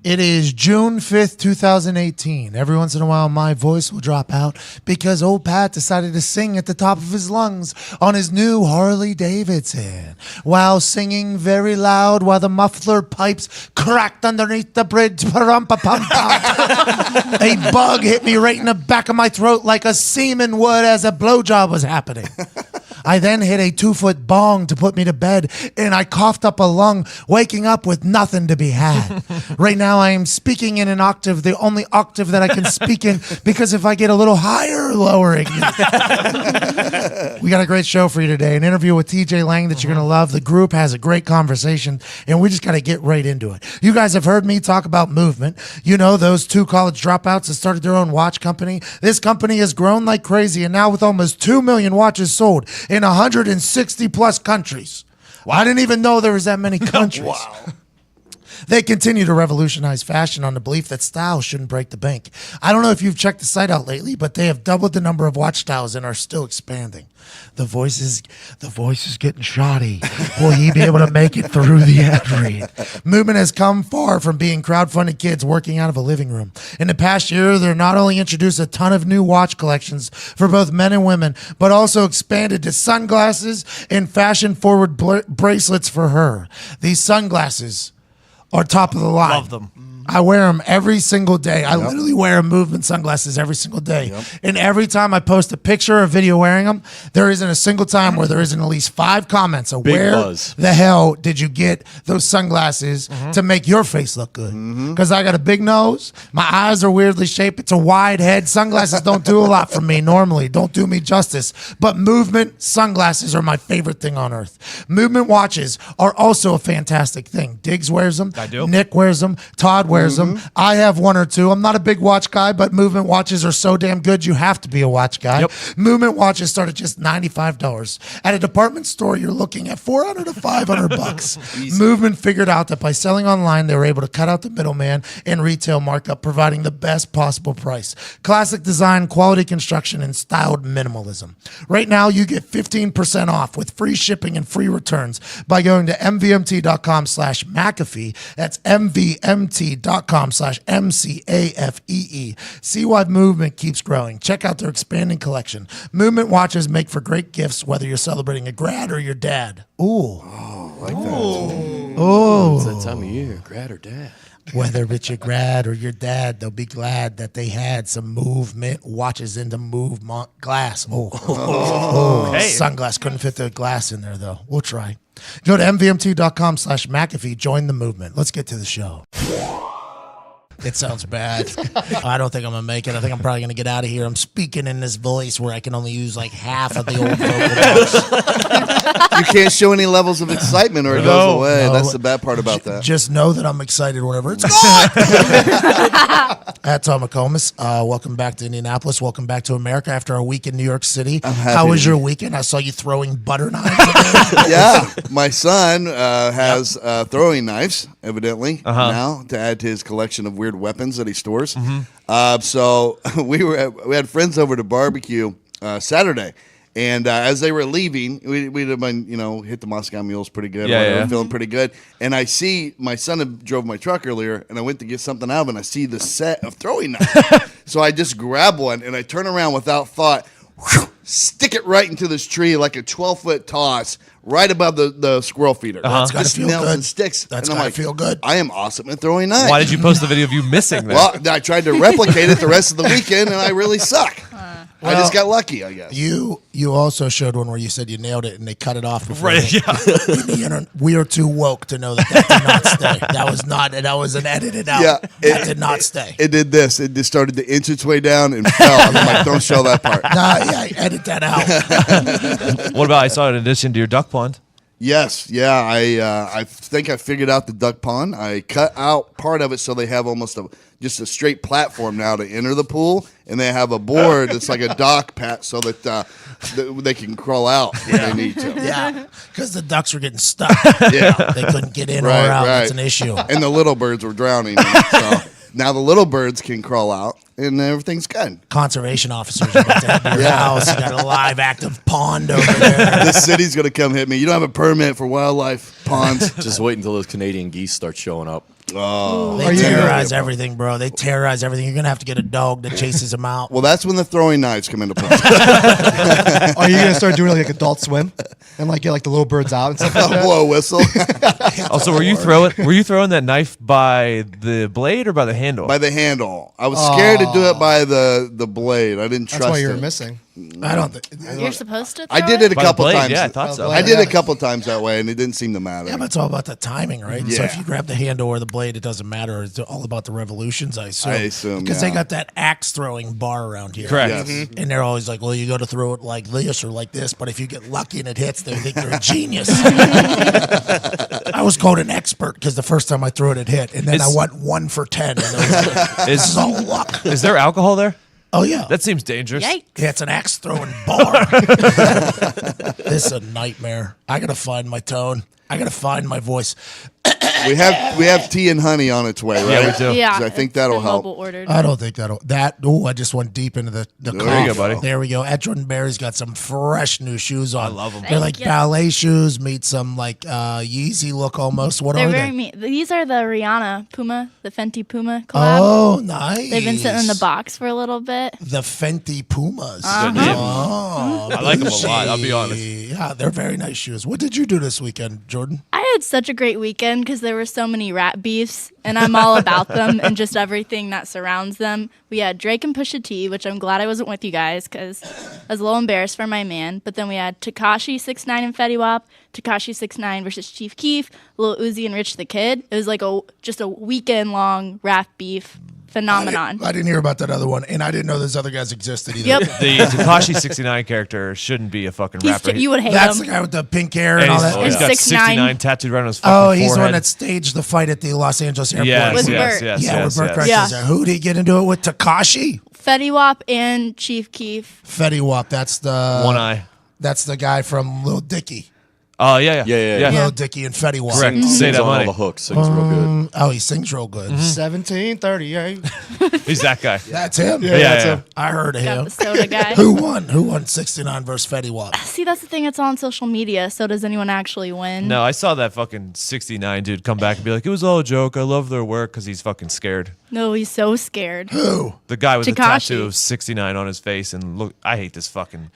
It is June 5th, 2018. Every once in a while, my voice will drop out because old Pat decided to sing at the top of his lungs on his new Harley Davidson while singing very loud while the muffler pipes cracked underneath the bridge. A bug hit me right in the back of my throat like a seaman would as a blowjob was happening. I then hit a 2-foot bong to put me to bed, and I coughed up a lung, waking up with nothing to be had. Right now, I am speaking in an octave, the only octave that I can speak in, because if I get a little higher or lower, we got a great show for you today. An interview with TJ Lang that you're going to love. The group has a great conversation, and we just got to get right into it. You guys have heard me talk about movement. You know, those 2 college dropouts that started their own watch company. This company has grown like crazy, and now with almost 2 million watches sold in 160 plus countries. Wow. I didn't even know there was that many countries. Wow. They continue to revolutionize fashion on the belief that style shouldn't break the bank. I don't know if you've checked the site out lately, but they have doubled the number of watch styles and are still expanding. The voice is getting shoddy. Will he be able to make it through the ad read? Movement has come far from being crowdfunded kids working out of a living room. In the past year, they're not only introduced a ton of new watch collections for both men and women, but also expanded to sunglasses and fashion-forward bracelets for her. These sunglasses are top of the line. Love them. I wear them every single day. I literally wear Movement sunglasses every single day. And every time I post a picture or video wearing them, there isn't a single time where there isn't at least 5 comments of the hell did you get those sunglasses to make your face look good? Because I got a big nose. My eyes are weirdly shaped. It's a wide head. Sunglasses don't do a lot for me normally. Don't do me justice. But Movement sunglasses are my favorite thing on earth. Movement watches are also a fantastic thing. Diggs wears them. I do. Nick wears them. Todd wears them. I have 1 or 2. I'm not a big watch guy, but Movement watches are so damn good you have to be a watch guy. Movement watches start at just $95. At a department store, you're looking at $400 to $500. Movement figured out that by selling online, they were able to cut out the middleman and retail markup, providing the best possible price. Classic design, quality construction, and styled minimalism. Right now, you get 15% off with free shipping and free returns by going to mvmt.com/McAfee. That's mvmt.com/MCAFEE. See why Movement keeps growing. Check out their expanding collection. Movement watches make for great gifts, whether you're celebrating a grad or your dad. Ooh. Oh, I like that. Oh. It's that time of year, grad or dad. Whether it's your grad or your dad, they'll be glad that they had some Movement watches in the Movement glass. Okay. Sunglass couldn't fit the glass in there, though. We'll try. Go to mvmt.com/McAfee. Join the movement. Let's get to the show. It sounds bad. I don't think I'm going to make it. I think I'm probably going to get out of here. I'm speaking in this voice where I can only use like half of the old vocal box. You can't show any levels of excitement or it goes away. No. That's the bad part about that. Just know that I'm excited whenever it's gone. At Tom McComas, welcome back to Indianapolis. Welcome back to America after a week in New York City. How was your weekend? I saw you throwing butter knives. Yeah, my son has throwing knives, evidently, now to add to his collection of weird weapons that he stores. So we had friends over to barbecue Saturday. And as they were leaving, we'd have been, hit the Moscow Mules pretty good. Yeah. Feeling pretty good. And I see my son had drove my truck earlier, and I went to get something out of it, and I see the set of throwing knives. So I just grab one, and I turn around without thought, stick it right into this tree like a 12-foot toss, right above the squirrel feeder. That's got to feel nails good. and sticks. That's got got to feel good. I am awesome at throwing knives. Why did you post the video of you missing that? Well, I tried to replicate it the rest of the weekend, and I really suck. I just got lucky, I guess. You also showed one where you said you nailed it and they cut it off before. Right, yeah. We are too woke to know that did not stay. That was an edited out. Yeah, that did not stay. It did this. It just started to inch its way down and fell. I'm like, don't show that part. Edit that out. What about, I saw in addition to your duck pond? Yes, yeah. I think I figured out the duck pond. I cut out part of it so they have almost just a straight platform now to enter the pool, and they have a board that's like a dock pat so that they can crawl out when they need to. Yeah, because the ducks were getting stuck. Yeah, they couldn't get in or out. Right. That's an issue. And the little birds were drowning. So now the little birds can crawl out, and everything's good. Conservation officers are about to head to your house. You got a live active pond over there. The city's going to come hit me. You don't have a permit for wildlife ponds. Just wait until those Canadian geese start showing up. Oh, They terrorize everything, bro. They terrorize everything. You're gonna have to get a dog that chases them out. well, that's when the throwing knives come into play. Are you gonna start doing like Adult Swim and like get like the little birds out and stuff like that? Blow a whistle Also, were you throwing that knife by the blade or by the handle? by the handle. I was scared to do it by the blade. I didn't That's trust why you were it. missing. I don't think. You're supposed to. I throw did it a By the couple blade, times. yeah, I thought so. I did it a couple times that way, and it didn't seem to matter. Yeah, but it's all about the timing, right? So Yeah. if you grab the handle or the blade, it doesn't matter. It's all about the revolutions, I assume. I assume, Because they yeah. got that axe throwing bar around here. Correct. Yes. And they're always like, well, you got to throw it like this or like this. But if you get lucky and it hits, they think you're a genius. I was called an expert because the first time I threw it, it hit. And then I went 1 for 10. And it was this is all luck. Is there alcohol there? Oh, yeah. That seems dangerous. Yikes. Yeah, it's an axe throwing bar. This is a nightmare. I got to find my tone. I got to find my voice. We have tea and honey on its way, right? Yeah, we do. Yeah, 'Cause I think it's that'll been help. mobile ordered. I don't think that'll. I just went deep into the There cough. you go, buddy. There we go. Ed Jordan Berry's got some fresh new shoes on. I love 'em. They're like Thank you. ballet shoes, meet some like Yeezy look almost. What They're are very they? mean. These are the Rihanna Puma, the Fenty Puma collab. Oh, nice. They've been sitting in the box for a little bit. The Fenty Pumas. Good name. Oh, I like them a lot, I'll be honest. Yeah, they're very nice shoes. What did you do this weekend, Jordan? I had such a great weekend because there were so many rap beefs, and I'm all about them and just everything that surrounds them. We had Drake and Pusha T, which I'm glad I wasn't with you guys because I was a little embarrassed for my man. But then we had Tekashi 6ix9ine and Fetty Wap, Tekashi 6ix9ine versus Chief Keef, Lil Uzi and Rich the Kid. It was like just a weekend long rap beef phenomenon. I didn't hear about that other one, and I didn't know those other guys existed either. Yep. The Tekashi 69 character shouldn't be a fucking rapper. You would hate That's him. the guy with the pink hair and And all he's, that. he's got 6'9" 69 tattooed right on his fucking Oh, forehead. he's the one that staged the fight at the Los Angeles airport. Yes, With yes, Bert. yes, Yeah, yes, with Bert yes. Kreischer Yeah. there. Who did he get into it with? Tekashi? Fetty Wap and Chief Keef. Fetty Wap. That's the One eye. That's the guy from Lil Dicky. Oh, yeah. Yeah. Lil Dicky and Fetty Wap. Correct. Sings Say that on all money. the hooks. Sings real good. Oh, he sings real good. 1738. He's that guy. That's him. Yeah, that's yeah. him. I heard of Got him. the soda guy. Who won? Who won 69 versus Fetty Wap? See, that's the thing. It's all on social media. So does anyone actually win? No, I saw that fucking 69 dude come back and be like, it was all a joke. I love their work because he's fucking scared. No, he's so scared. Who? The guy with the Tekashi. tattoo of 69 on his face. And look, I hate this fucking.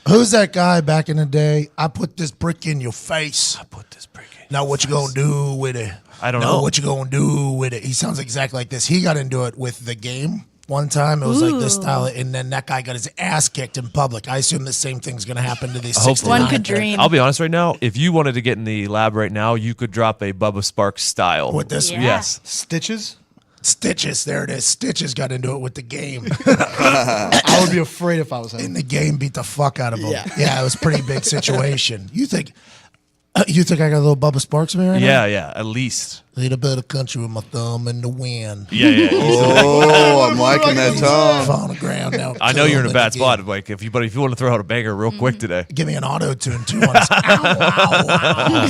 Who's that guy back in the day? I put this brick in your face. I put this brick in. Now what you gonna do with it? I don't Now know. what you gonna do with it? He sounds exactly like this. He got into it with The Game one time. It was like this Ooh. style, and then that guy got his ass kicked in public. I assume the same thing's gonna happen to these Hopefully. 69. One could dream. I'll be honest right now. If you wanted to get in the lab right now, you could drop a Bubba Sparks style. With this Yeah. Yes. Stitches? Stitches, there it is. Stitches got into it with The Game. I would be afraid if I was him. And The Game beat the fuck out of him. Yeah. It was a pretty big situation. You think I got a little Bubba Sparks in me right now? Yeah, at least. Lead a bit of country with my thumb in the wind. Yeah. Oh, I'm liking that tone. On the ground now. I know you're in a killing bad it spot, again. Mike. If you want to throw out a banger real quick today. Give me an auto tune too on this. Ow.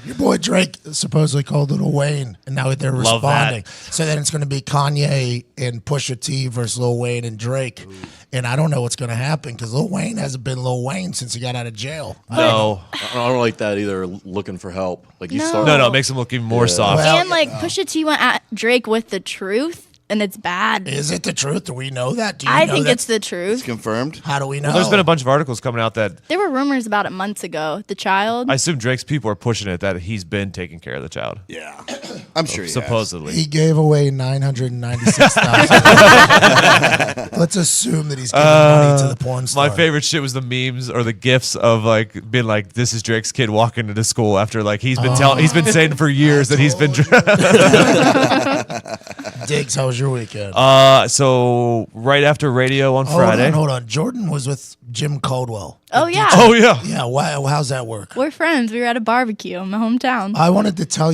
Your boy Drake supposedly called Lil Wayne, and now they're Love responding. that. So then it's going to be Kanye and Pusha T versus Lil Wayne and Drake. And I don't know what's going to happen because Lil Wayne hasn't been Lil Wayne since he got out of jail. No. I don't like that either. Looking for help. Like you No. start. No, it makes him look even more soft. Well, And like Pusha T went at Drake with the truth, and it's bad. Is it the truth? Do we know that? Do you I know think that? it's the truth. Confirmed. How do we know? Well, there's been a bunch of articles coming out that There were rumors about it months ago. The child. I assume Drake's people are pushing it that he's been taking care of the child. Yeah, I'm sure. He has. Supposedly. He gave away $996,000. Let's assume that he's giving money to the porn star. My favorite shit was the memes or the gifs of like being like, "This is Drake's kid walking into school after like he's been saying for years that he's been." Diggs, how was your weekend? So right after radio on Friday. Hold on. Jordan was with Jim Caldwell. oh yeah. Oh yeah. Yeah, wow, how's that work? We're friends. We were at a barbecue in my hometown. I wanted to tell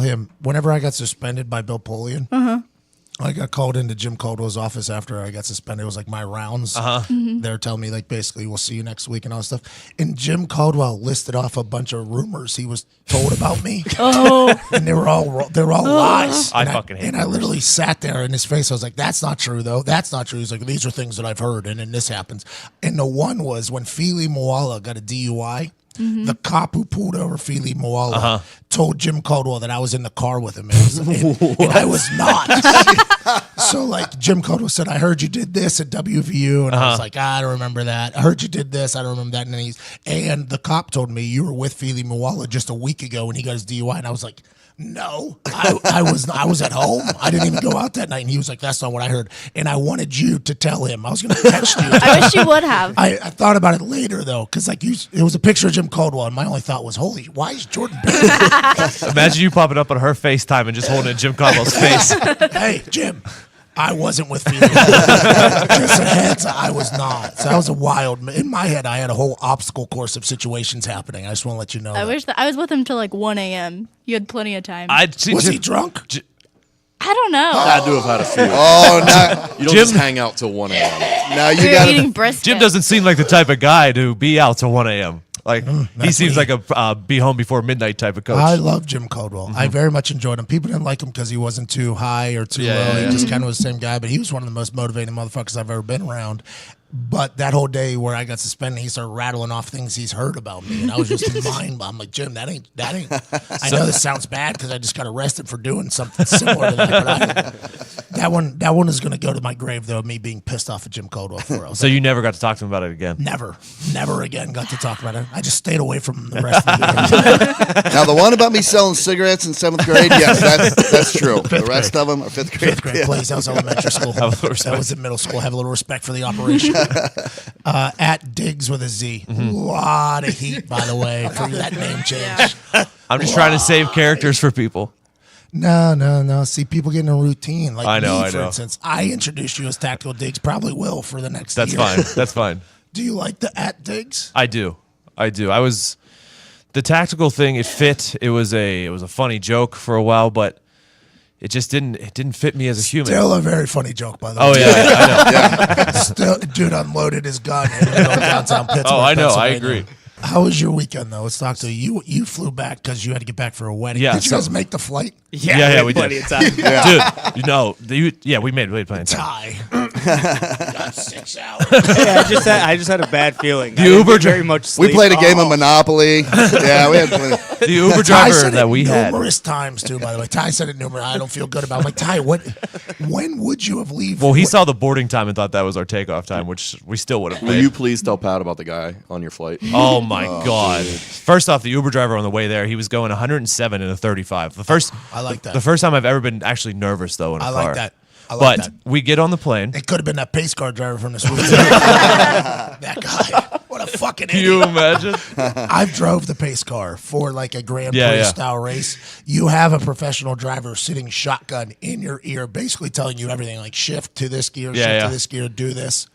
him, whenever I got suspended by Bill Polian, I got called into Jim Caldwell's office after I got suspended. It was like my rounds. They're telling me, like, basically, we'll see you next week and all that stuff. And Jim Caldwell listed off a bunch of rumors he was told about me. And they were all lies. I And fucking hate And I rumors. literally sat there in his face. I was like, that's not true, though. That's not true. He's like, these are things that I've heard. And then this happens. And the one was when Fili Moala got a DUI. The cop who pulled over Fili Moala told Jim Caldwell that I was in the car with him, and I was not. So like Jim Caldwell said, I heard you did this at WVU, and I was like, I don't remember that. I heard you did this, I don't remember that. And the cop told me you were with Fili Mwala just a week ago when he got his DUI, and I was like, no, I was at home. I didn't even go out that night. And he was like, that's not what I heard. And I wanted you to tell him. I was going to text you. I wish you would have. I thought about it later, though, because like it was a picture of Jim Caldwell, and my only thought was, holy, why is Jordan Berry? Imagine you popping up on her FaceTime and just holding Jim Caldwell's face. Hey, Jim. I wasn't with Fili. Just a heads, I was not. So that was a wild. In my head, I had a whole obstacle course of situations happening. I just want to let you know. I wish that I was with him till like 1 a.m. You had plenty of time. Was he drunk? I don't know. Had to have had a few. Oh, no. You don't just hang out till 1 a.m. Now We you were got eating to. brisket. Jim doesn't seem like the type of guy to be out till 1 a.m. Like he seems like a be home before midnight type of coach. I love Jim Caldwell. I very much enjoyed him. People didn't like him because he wasn't too high or too low. He just kind of was the same guy, but he was one of the most motivating motherfuckers I've ever been around. But that whole day where I got suspended, he started rattling off things he's heard about me, and I was just I'm like, Jim, that ain't. I know this sounds bad because I just got arrested for doing something similar to that. But that one is going to go to my grave, though. Me being pissed off at Jim Caldwell for it. So you never got to talk to him about it again? Never again got to talk about it. I just stayed away from him the rest of the year. Now, the one about me selling cigarettes in 7th grade, yes, that's true. The rest of them are 5th grade. 5th grade, please. That was elementary school. That was in middle school. Have a little respect for the operation. At Diggs with a Z. Lot of heat, by the way, for that name change. I'm just trying to save characters for people. No. See, people get in a routine. Like I know. for instance. I introduced you as Tactical Diggs. Probably will for the next year. That's fine. Do you like the at Diggs? I do. I was the tactical thing. It fit. It was a funny joke for a while, but it just didn't fit me as a human. Still a very funny joke, by the way. Oh yeah, I know. Still, dude unloaded his gun in downtown Pittsburgh. Oh, I know. I Pennsylvania. agree. How was your weekend, though? Let's talk to you. You flew back because you had to get back for a wedding. Yeah, Did you guys make the flight? Yeah, we plenty did. of time. Dude, we made plenty of time. Tie. Got 6 hours. Yeah, I just had a bad feeling. The I didn't Uber get very much sleep. We played a game of Monopoly. Yeah, we had plenty. The Uber Ty driver said that it we had. numerous times too. By the way, Ty said it numerous. I don't feel good about it. I'm like, Ty, when would you have leave? Well, he saw the boarding time and thought that was our takeoff time, which we still would have Will paid. you please tell Pat about the guy on your flight? Oh my God! First off, the Uber driver on the way there, he was going 107 in a 35. I like that. The first time I've ever been actually nervous though in a I car. like that. I like But that. we get on the plane. It could have been that pace car driver from this week. That guy. What a fucking Can you idiot. imagine? I've drove the pace car for like a Grand Prix Yeah. style race. You have a professional driver sitting shotgun in your ear, basically telling you everything, like shift to this gear, shift to this gear, do this.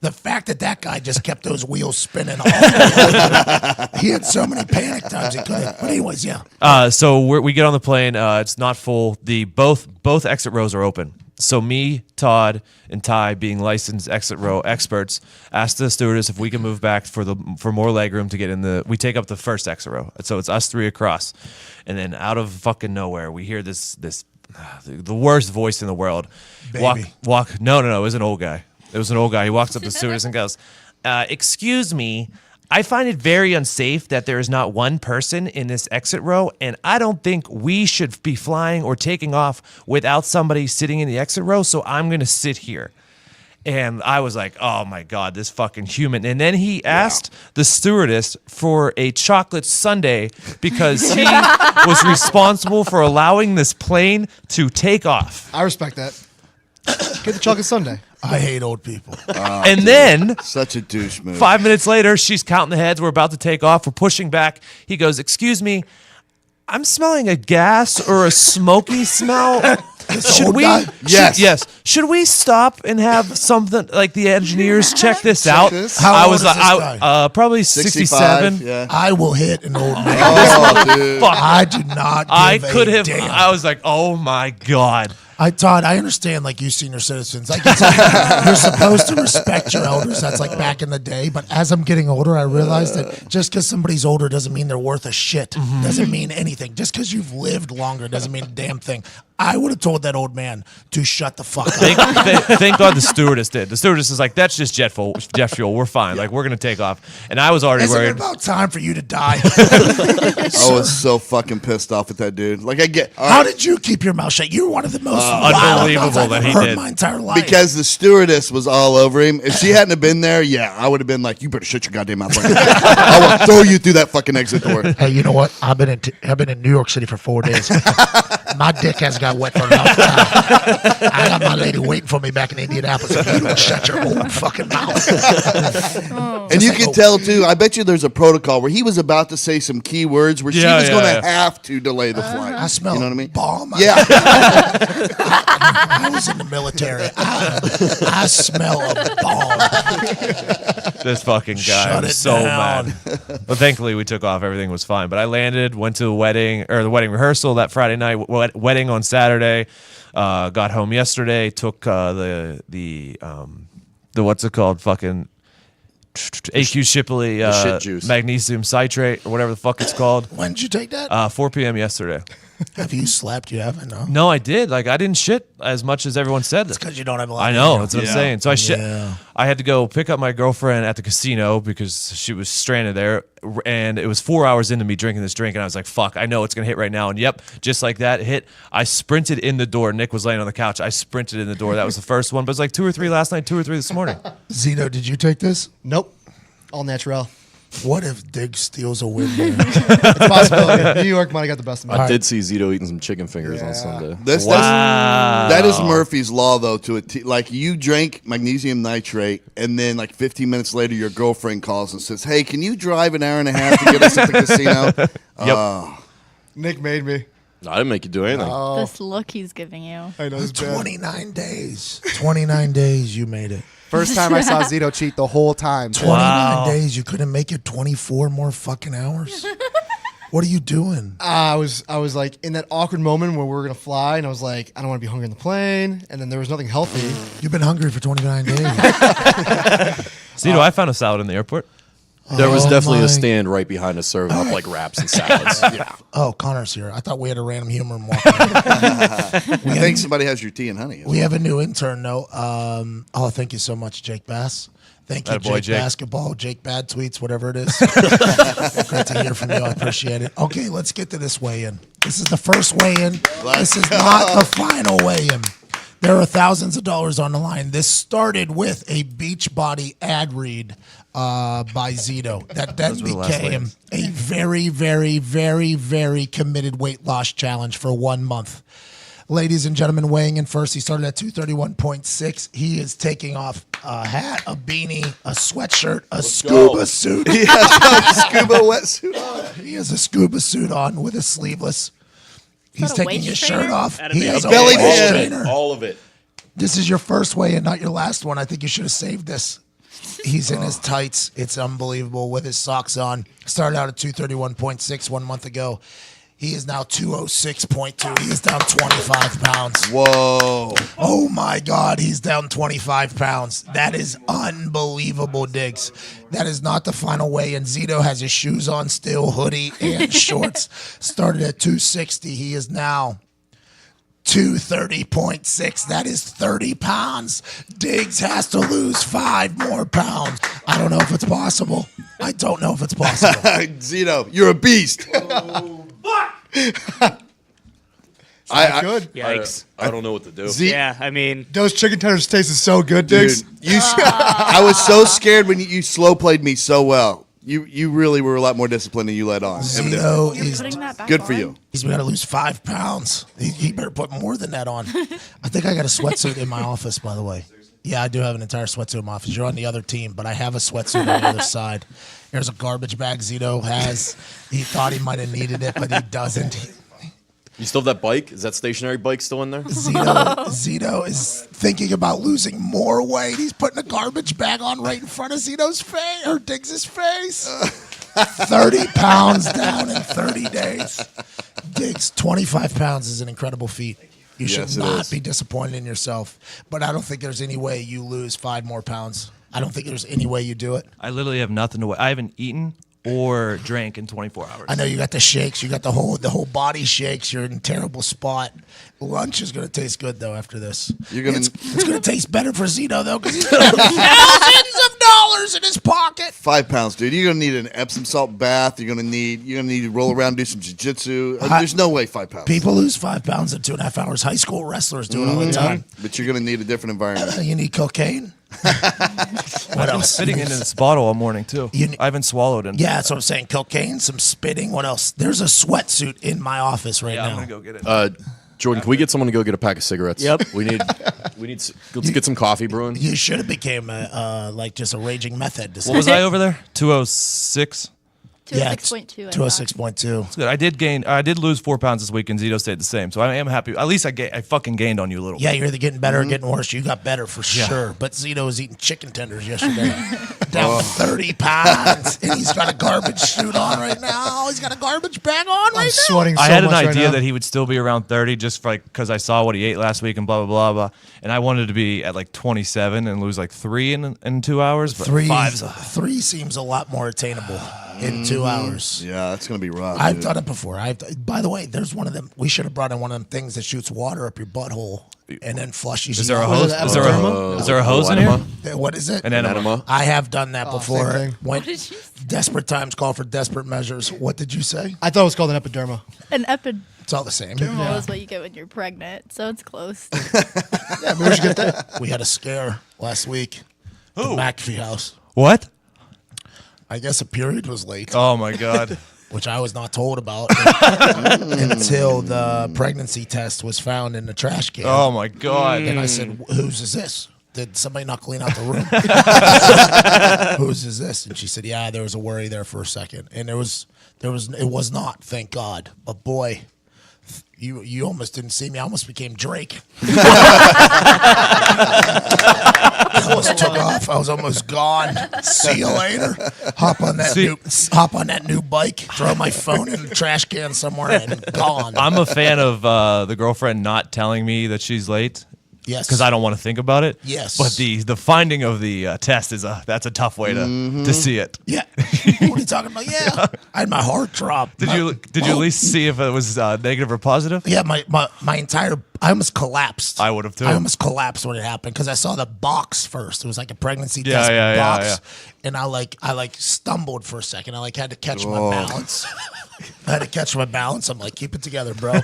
The fact that guy just kept those wheels spinning all the way, he had so many panic times he couldn't. But anyways, yeah. So we get on the plane. It's not full. Both exit rows are open. So me, Todd, and Ty, being licensed exit row experts, asked the stewardess if we can move back for more legroom to get in the. We take up the first exit row, so it's us 3 across, and then out of fucking nowhere, we hear this the worst voice in the world. Baby. Walk. No. It was an old guy. It was an old guy. He walks up to the stewardess and goes, "Excuse me. I find it very unsafe that there is not one person in this exit row, and I don't think we should be flying or taking off without somebody sitting in the exit row, so I'm going to sit here." And I was like, oh my God, this fucking human. And then he asked the stewardess for a chocolate sundae because he was responsible for allowing this plane to take off. I respect that. Get the chocolate sundae. I hate old people. And then Such a douche move. 5 minutes later, she's counting the heads. We're about to take off. We're pushing back. He goes, "Excuse me, I'm smelling a gas or a smoky smell. Should old we? guy? Yes. Should we stop and have something like the engineers check this out?" this? How I old was is like, this guy? probably 65, 67. yeah. I will hit an old man. Oh, dude. Fuck. I do not give I could a have. damn. I was like, oh my God. Todd, I understand, like, you senior citizens. I get like, you're supposed to respect your elders. That's like back in the day. But as I'm getting older, I realize that just because somebody's older doesn't mean they're worth a shit. Doesn't mean anything. Just because you've lived longer doesn't mean a damn thing. I would have told that old man to shut the fuck up. Thank God the stewardess did. The stewardess is like, that's just jet fuel. We're fine. Like, we're going to take off. And I was already Isn't it worried. about time for you to die? I was so fucking pissed off at that dude. Like, I get How did you keep your mouth shut? You were one of the most wild unbelievable thoughts I've that he heard did. my entire life. because the stewardess was all over him. If she hadn't have been there, yeah, I would have been like, you better shut your goddamn mouth. I will throw you through that fucking exit door. Hey, you know what? I've been in New York City for 4 days. My dick has got wet for a long time. I got my lady waiting for me back in Indianapolis. If you don't shut your old fucking mouth. And you can tell too. I bet you there's a protocol where he was about to say some key words where she was going to have to delay the flight. I smell You know what I mean? bomb. Yeah. I was in the military. I smell a bomb. This fucking guy Shut was it so down. mad. But thankfully, we took off. Everything was fine. But I landed, went to the wedding rehearsal that Friday night, wedding on Saturday. Got home yesterday. Took the what's it called? Fucking AQ Shipley shit juice. magnesium citrate or whatever the fuck it's called. When did you take that? 4 p.m. yesterday. Have you slept? You haven't, no? No, I did. Like, I didn't shit as much as everyone said. It's because you don't have a lot I of know. hair. That's what I'm saying. So I shit. Yeah. I had to go pick up my girlfriend at the casino because she was stranded there. And it was 4 hours into me drinking this drink. And I was like, fuck, I know it's going to hit right now. And yep, just like that, it hit. I sprinted in the door. Nick was laying on the couch. I sprinted in the door. That was the first one. But it was like 2 or 3 last night, 2 or 3 this morning. Zito, did you take this? Nope. All natural. What if Dig steals a win here? It's a possibility. New York might have got the best of me. I did see Zito eating some chicken fingers on Sunday. That is Murphy's law, though. Like, you drank magnesium nitrate, and then like 15 minutes later, your girlfriend calls and says, "Hey, can you drive an hour and a half to get us at the casino?" Yep. Nick made me. I didn't make you do anything. This look he's giving you. I know it's bad. 29 days. 29 days you made it. First time I saw Zito cheat the whole time. 29 days. You couldn't make it 24 more fucking hours? What are you doing? I was like in that awkward moment where we were gonna fly, and I was like, I don't want to be hungry on the plane, and then there was nothing healthy. You've been hungry for 29 days. Zito, I found a salad in the airport. There was definitely my- a stand right behind us serving up like wraps and salads. Yeah. Oh, Connor's here. I thought we had a random humor walk. I think somebody has your tea and honey. We have a new intern, though. Thank you so much, Jake Bass. Thank you, Attaboy, Jake, Jake. Basketball, Jake Bad Tweets, whatever it is. Great to hear from you. I appreciate it. Okay, let's get to this weigh-in. This is the first weigh-in. This is not the final weigh-in. There are thousands of dollars on the line. This started with a Beachbody ad read by Zito that then Those were the last became weigh-ins. a very, very, very, very committed weight loss challenge for 1 month. Ladies and gentlemen, weighing in first, he started at 231.6. He is taking off a hat, a beanie, a sweatshirt, a scuba suit. He has a scuba wetsuit on. He has a scuba suit on with a sleeveless. He's a taking waist his trainer? shirt off. That'd He be has a a belly waist band. trainer. All of it. This is your first weigh-in, not your last one. I think you should have saved this. He's in his tights. It's unbelievable with his socks on. Started out at 231.6 1 month ago. He is now 206.2. He is down 25 pounds. Whoa. Oh my God, he's down 25 pounds. That is unbelievable, Diggs. That is not the final weigh-in. Zito has his shoes on still, hoodie and shorts. Started at 260. He is now 230.6. That is 30 pounds. Diggs has to lose 5 more pounds. I don't know if it's possible. I don't know if it's possible. Zito, you're a beast. I Good. Yikes. I don't know what to do. Yeah, I mean, Those chicken tenders tasted so good, dude, Diggs. I was so scared when you slow played me so well. You really were a lot more disciplined than you let on. Zito You're is putting that back Good for on? you. he's got to lose 5 pounds. He better put more than that on. I think I got a sweatsuit in my office, by the way. Yeah, I do have an entire sweatsuit in my office. You're on the other team, but I have a sweatsuit on the other side. There's a garbage bag Zito has. He thought he might have needed it, but he doesn't. You still have that bike? Is that stationary bike still in there? Zito is thinking about losing more weight. He's putting a garbage bag on right in front of Zito's face, or Diggs' face. 30 pounds down in 30 days. Diggs, 25 pounds is an incredible feat. You should Yes, it not is. be disappointed in yourself. But I don't think there's any way you lose 5 more pounds. I don't think there's any way you do it. I literally have nothing to weigh. I haven't eaten or drank in 24 hours. I know you got the shakes. You got the whole body shakes. You're in a terrible spot. Lunch is going to taste good, though, after this. It's going to taste better for Zito, though, because he's going to have thousands of dollars in his pocket. 5 pounds, dude. You're gonna need an Epsom salt bath. You're gonna need to roll around, do some jiu-jitsu. There's no way 5 pounds. People lose 5 pounds in 2.5 hours. High school wrestlers do it all the time. But you're gonna need a different environment. You need cocaine. What else? Spitting into this bottle all morning too. I haven't swallowed it. Yeah, that's what I'm saying. Cocaine, some spitting. What else? There's a sweatsuit in my office right now. I'm gonna go get it. Jordan, can we get someone to go get a pack of cigarettes? Yep. Let's get some coffee brewing. You should have became like just a raging meth head. What was I over there? 206. 206.2. 206.2. It's good. I did lose 4 pounds this week, and Zito stayed the same. So I am happy. At least I fucking gained on you a little. Yeah, you're either getting better or getting worse. You got better for sure. But Zito was eating chicken tenders yesterday. Down 30 pounds. And he's got a garbage suit on right now. He's got a garbage bag on right I'm now. sweating so I had an much idea right that now. he would still be around 30 just because I saw what he ate last week and blah, blah, blah, blah. And I wanted to be at like 27 and lose like 3 in 2 hours. But 3 seems a lot more attainable in 2 hours. Yeah, that's gonna be rough. I've dude. done it before. By the way, there's one of them. We should have brought in one of them things that shoots water up your butthole and then flushes Is you there a out. hose? Is there a hose in here? What is it? An enema. I have done that before. same thing. When desperate times call for desperate measures. What did you say? I thought it was called an epiderma. An epidermal It's all the same. is what you get when you're pregnant, so it's close. Yeah, maybe we should get that. We had a scare last week. Who? The McAfee house. What? I guess a period was late, Oh my God. which I was not told about until the pregnancy test was found in the trash can. Oh my God. And I said, "Whose is this? Did somebody not clean out the room? Whose is this?" And she said, "Yeah, there was a worry there for a second, and it was not, thank God. But boy, you almost didn't see me. I almost became Drake. I almost took off. I was almost gone. See you later. Hop on that new bike. Throw my phone in the trash can somewhere and gone. I'm a fan of the girlfriend not telling me that she's late. Yes, Because I don't want to think about it. Yes. But the finding of the test that's a tough way to see it. Yeah. What are you talking about? Yeah. I had my heart drop. Did you at least see if it was negative or positive? Yeah, my entire I almost collapsed. I would have too. I almost collapsed when it happened because I saw the box first. It was like a pregnancy Yeah, test yeah, box, yeah. and I stumbled for a second. I had to catch my balance. I had to catch my balance. I'm like, keep it together, bro.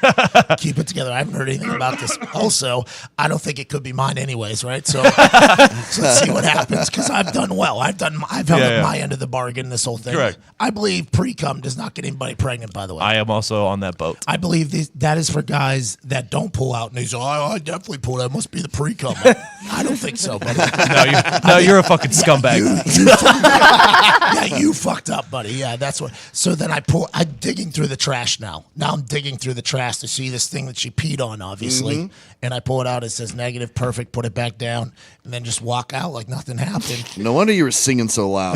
Keep it together. I haven't heard anything about this. Also, I don't think it could be mine anyways, right? So, let's see what happens because I've done well. I've held up my end of the bargain. This whole thing. Correct. I believe pre-cum does not get anybody pregnant. By the way, I am also on that boat. I believe that is for guys that don't pull out. And they say, "Oh, I definitely pulled out. It must be the pre-cum." I don't think so, buddy. You're a fucking scumbag. You fucked up, buddy. Yeah, that's what. So then I'm digging through the trash now. Now I'm digging through the trash to see this thing that she peed on, obviously. And I pull it out. It says negative, perfect. Put it back down, and then just walk out like nothing happened. No wonder you were singing so loud.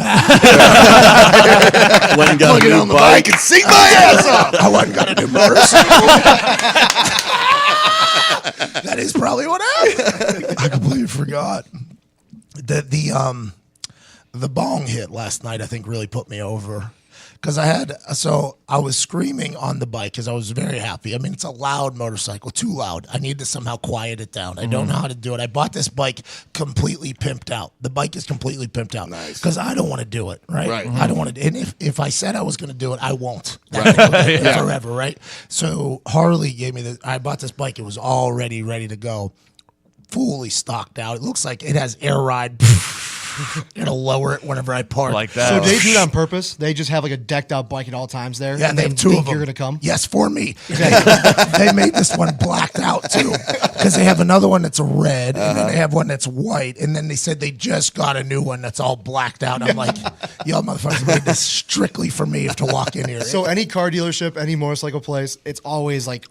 Went and got Get a on new the bike and sing my ass off. I wasn't gonna do motorcycle. That is probably what happened. I completely forgot. The bong hit last night, I think, really put me over. Because I was screaming on the bike because I was very happy. I mean, it's a loud motorcycle, too loud. I need to somehow quiet it down. I don't know how to do it. I bought this bike completely pimped out. The bike is completely pimped out. Nice. Because I don't want to do it, right? Right. I don't want to. And if I said I was going to do it, I won't. Forever, right? So Harley gave me I bought this bike. It was already ready to go. Fully stocked out. It looks like it has air ride. It'll lower it whenever I park. Like that. So they do it on purpose. They just have like a decked out bike at all times there. Yeah, and they have two think of them. You're gonna come. Yes, for me. They made this one blacked out too, because they have another one that's red, and then they have one that's white, and then they said they just got a new one that's all blacked out. I'm like, y'all motherfuckers made this strictly for me to walk in here. So any car dealership, any motorcycle place, it's always like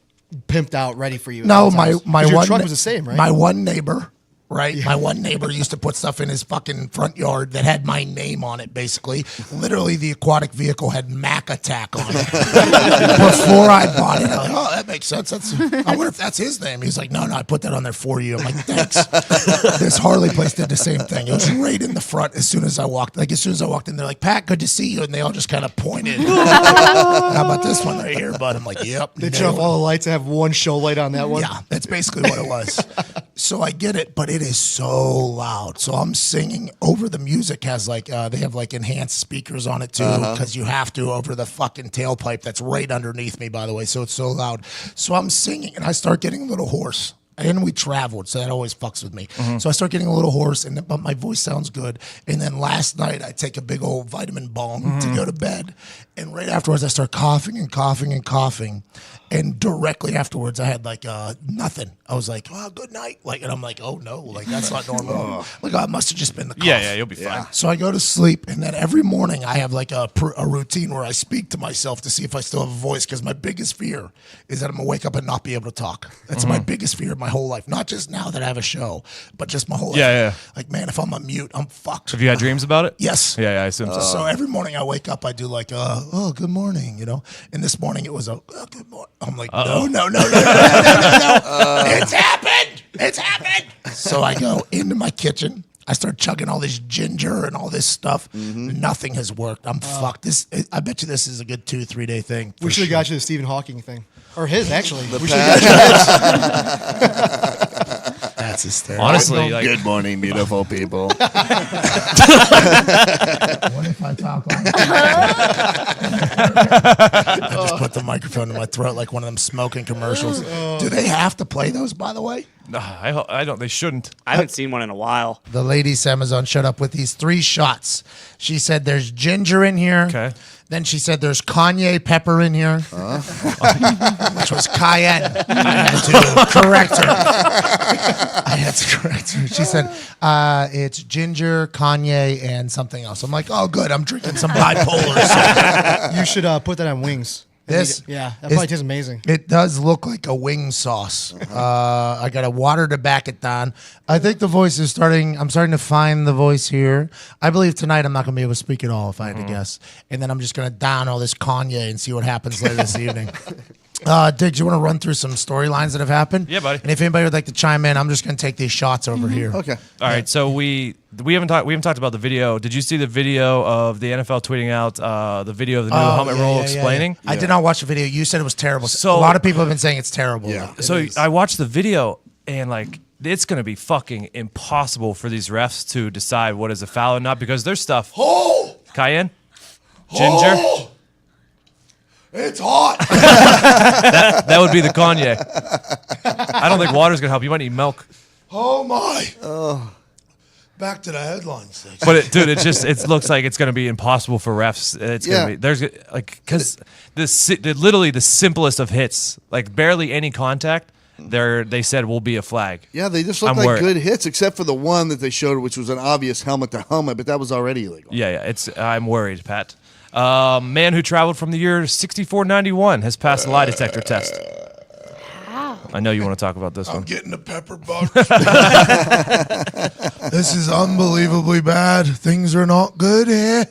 pimped out, ready for you. at No, all my times. my 'Cause your one truck was the same, right? My one neighbor right? My one neighbor used to put stuff in his fucking front yard that had my name on it, basically. Literally, the aquatic vehicle had Mac Attack on it. Before I bought it, I'm like, oh, that makes sense. I wonder if that's his name. He's like, no, I put that on there for you. I'm like, thanks. This Harley place did the same thing. It was right in the front as soon as I walked. Like, as soon as I walked in, they're like, Pat, good to see you. And they all just kind of pointed. How about this one right here, bud? I'm like, yep. They turn off all the lights and have one show light on that one. Yeah, that's basically what it was. So I get it, but it is so loud. So I'm singing over the music. Has like they have like enhanced speakers on it too, because you have to over the fucking tailpipe that's right underneath me, by the way. So it's so loud. So I'm singing and I start getting a little hoarse. And we traveled, so that always fucks with me. So I start getting a little hoarse, but my voice sounds good. And then last night, I take a big old vitamin balm to go to bed. And right afterwards, I start coughing and coughing and coughing. And directly afterwards, I had like nothing. I was like, oh, good night. Like, and I'm like, oh no, like that's not normal. Like, oh, it must have just been the cough. Yeah, you'll be fine. So I go to sleep, and then every morning I have like a routine where I speak to myself to see if I still have a voice, because my biggest fear is that I'm going to wake up and not be able to talk. That's my biggest fear of my whole life. Not just now that I have a show, but just my whole life. Yeah. Like, man, if I'm on mute, I'm fucked. Have you had dreams about it? Yes. Yeah, I assume so. So every morning I wake up, I do like, oh, good morning, you know. And this morning it was oh, good morning. I'm like, no. It's happened. It's happened. So I go into my kitchen. I start chugging all this ginger and all this stuff. Nothing has worked. I'm fucked. I bet you this is a good 2-3 day thing. We should have got you the Stephen Hawking thing. Or his, actually. We should Pat. have got you his. That's hysterical. Honestly, like, Good morning, beautiful people. What if I talk like I just put the microphone in my throat like one of them smoking commercials. Do they have to play those, by the way? I don't. They shouldn't. I haven't seen one in a while. The lady Amazon showed up with these 3 shots. She said there's ginger in here. Okay. Then she said there's Kanye pepper in here, which was cayenne. I had to correct her. She said it's ginger, Kanye, and something else. I'm like, oh, good. I'm drinking some bipolar. You should put that on wings. This? Yeah, that probably tastes amazing. It does look like a wing sauce. I got to water to back it down. I think the voice is starting. I'm starting to find the voice here. I believe tonight I'm not going to be able to speak at all, if I had to guess. And then I'm just going to down all this Kanye and see what happens later this evening. Diggs, you want to run through some storylines that have happened? Yeah, buddy. And if anybody would like to chime in, I'm just going to take these shots over here. Okay. All right, so we haven't talked about the video. Did you see the video of the NFL tweeting out the video of the new helmet roll explaining? I did not watch the video. You said it was terrible. So- a lot of people have been saying it's terrible. Yeah. So I watched the video and like it's going to be fucking impossible for these refs to decide what is a foul and not, because there's stuff. Oh! Cayenne, ginger. Oh! It's hot. That would be the Kanye. I don't think water's gonna help. You might need milk. Oh my. Back to the headlines. But it looks like it's gonna be impossible for refs. It's gonna be because literally the simplest of hits, like barely any contact. They said will be a flag. Yeah, they just look like good hits, except for the one that they showed, which was an obvious helmet to helmet, but that was already illegal. Yeah. I'm worried, Pat. Man who traveled from the year 6491 has passed the lie detector test. Wow. I know you want to talk about this I'm one. getting a pepper bug. This is unbelievably bad. Things are not good here.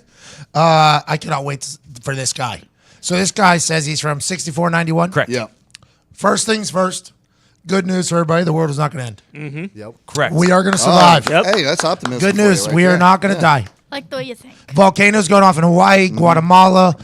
I cannot wait for this guy. So this guy says he's from 6491. Correct. Yeah. First things first. Good news for everybody. The world is not going to end. Mm-hmm. Yep. Correct. We are going to survive. Yep. Hey, that's optimism. Good for you news. right We are there. not going to die. Like the way you think. Volcanoes going off in Hawaii, Guatemala,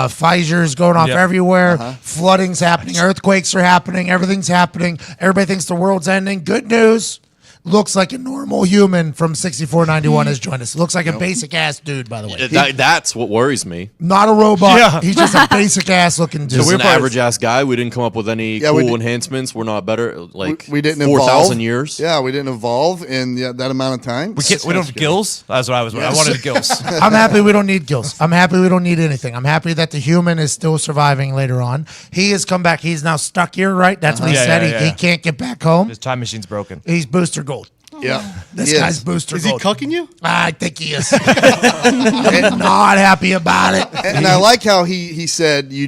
fissures going off Yep. everywhere, flooding's happening, earthquakes are happening, everything's happening. Everybody thinks the world's ending. Good news. Looks like a normal human from 6491 has joined us. Looks like a basic ass dude, by the way. That's what worries me. Not a robot. Yeah. He's just a basic ass looking dude. Just an average ass guy. We didn't come up with any Yeah, we cool did- enhancements. We're not better. Like We didn't 4,000 evolve. years. Yeah, we didn't evolve in that amount of time. We don't have gills. That's what I was. I wanted gills. I'm happy we don't need gills. I'm happy we don't need anything. I'm happy that the human is still surviving later on. He has come back. He's now stuck here, right? That's what he Yeah, said. yeah, yeah. He can't get back home. His time machine's broken. He's booster gold. Yeah. This He guy's is. booster Is he gold. cucking you? I think he is. And not happy about it. And I like how he said you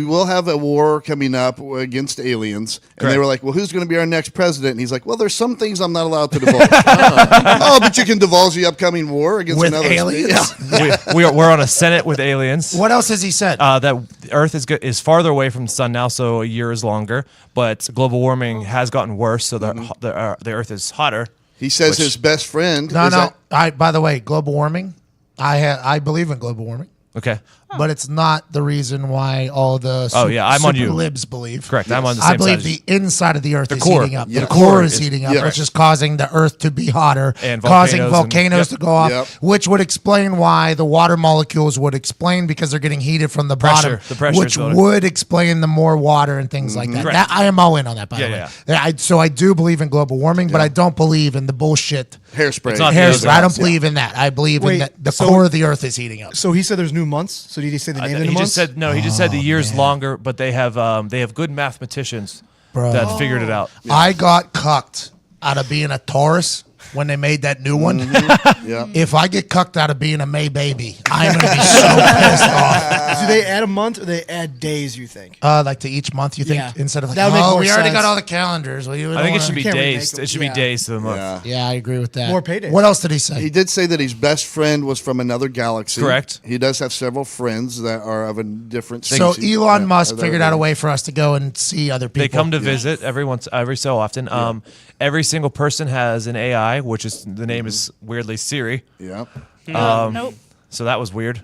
will have a war coming up against aliens, and they Correct. were like, well, who's going to be our next president? And he's like, well, there's some things I'm not allowed to divulge. Oh, but you can divulge the upcoming war against With another aliens? Yeah. We're on a Senate with aliens. What else has he said? That Earth is farther away from the sun now, so a year is longer. But global warming has gotten worse, so the Earth is hotter. He says his best friend. no. is that- By the way, global warming. I believe in global warming, Okay, but it's not the reason why all the I'm on you. libs believe. correct. I'm on the I same believe side. as you. the inside of the Earth is core. heating up. Yeah. The core is heating up, yeah. which is causing the Earth to be hotter, And causing volcanoes volcanoes to go off, Yep. which would explain why the water molecules would explain because they're getting heated from the bottom, The pressure which is building. would explain the more water and things like that. Correct. That. I am all in on that, by the Yeah, way. So I do believe in global warming, but I don't believe in the bullshit. hairspray. It's not Hairspray. Yeah. I don't believe in that. I believe in Wait, that the so- core of the Earth is heating up. So he said there's new months. So did he say the name of the He months? just said no. He just said the year's longer, but they have good mathematicians Bro. that figured it out. I got cucked out of being a Taurus when they made that new one. Yeah. If I get cucked out of being a May baby, I'm going to be so pissed off. Do they add a month or they add days? You think? Like to each month, you think, Yeah. instead of like, That would make more we already sense. got all the calendars. Well, I think it should be can't really days. make 'em. It should Yeah. be days to the month. Yeah. Yeah, I agree with that. More paydays. What else did he say? He did say that his best friend was from another galaxy. Correct. He does have several friends that are of a different So species. Elon Yeah, Musk that figured are- out a way for us to go and see other people. They come to visit every so often. Every single person has an AI, which is the name is weirdly Siri. Yeah. Nope. So that was weird.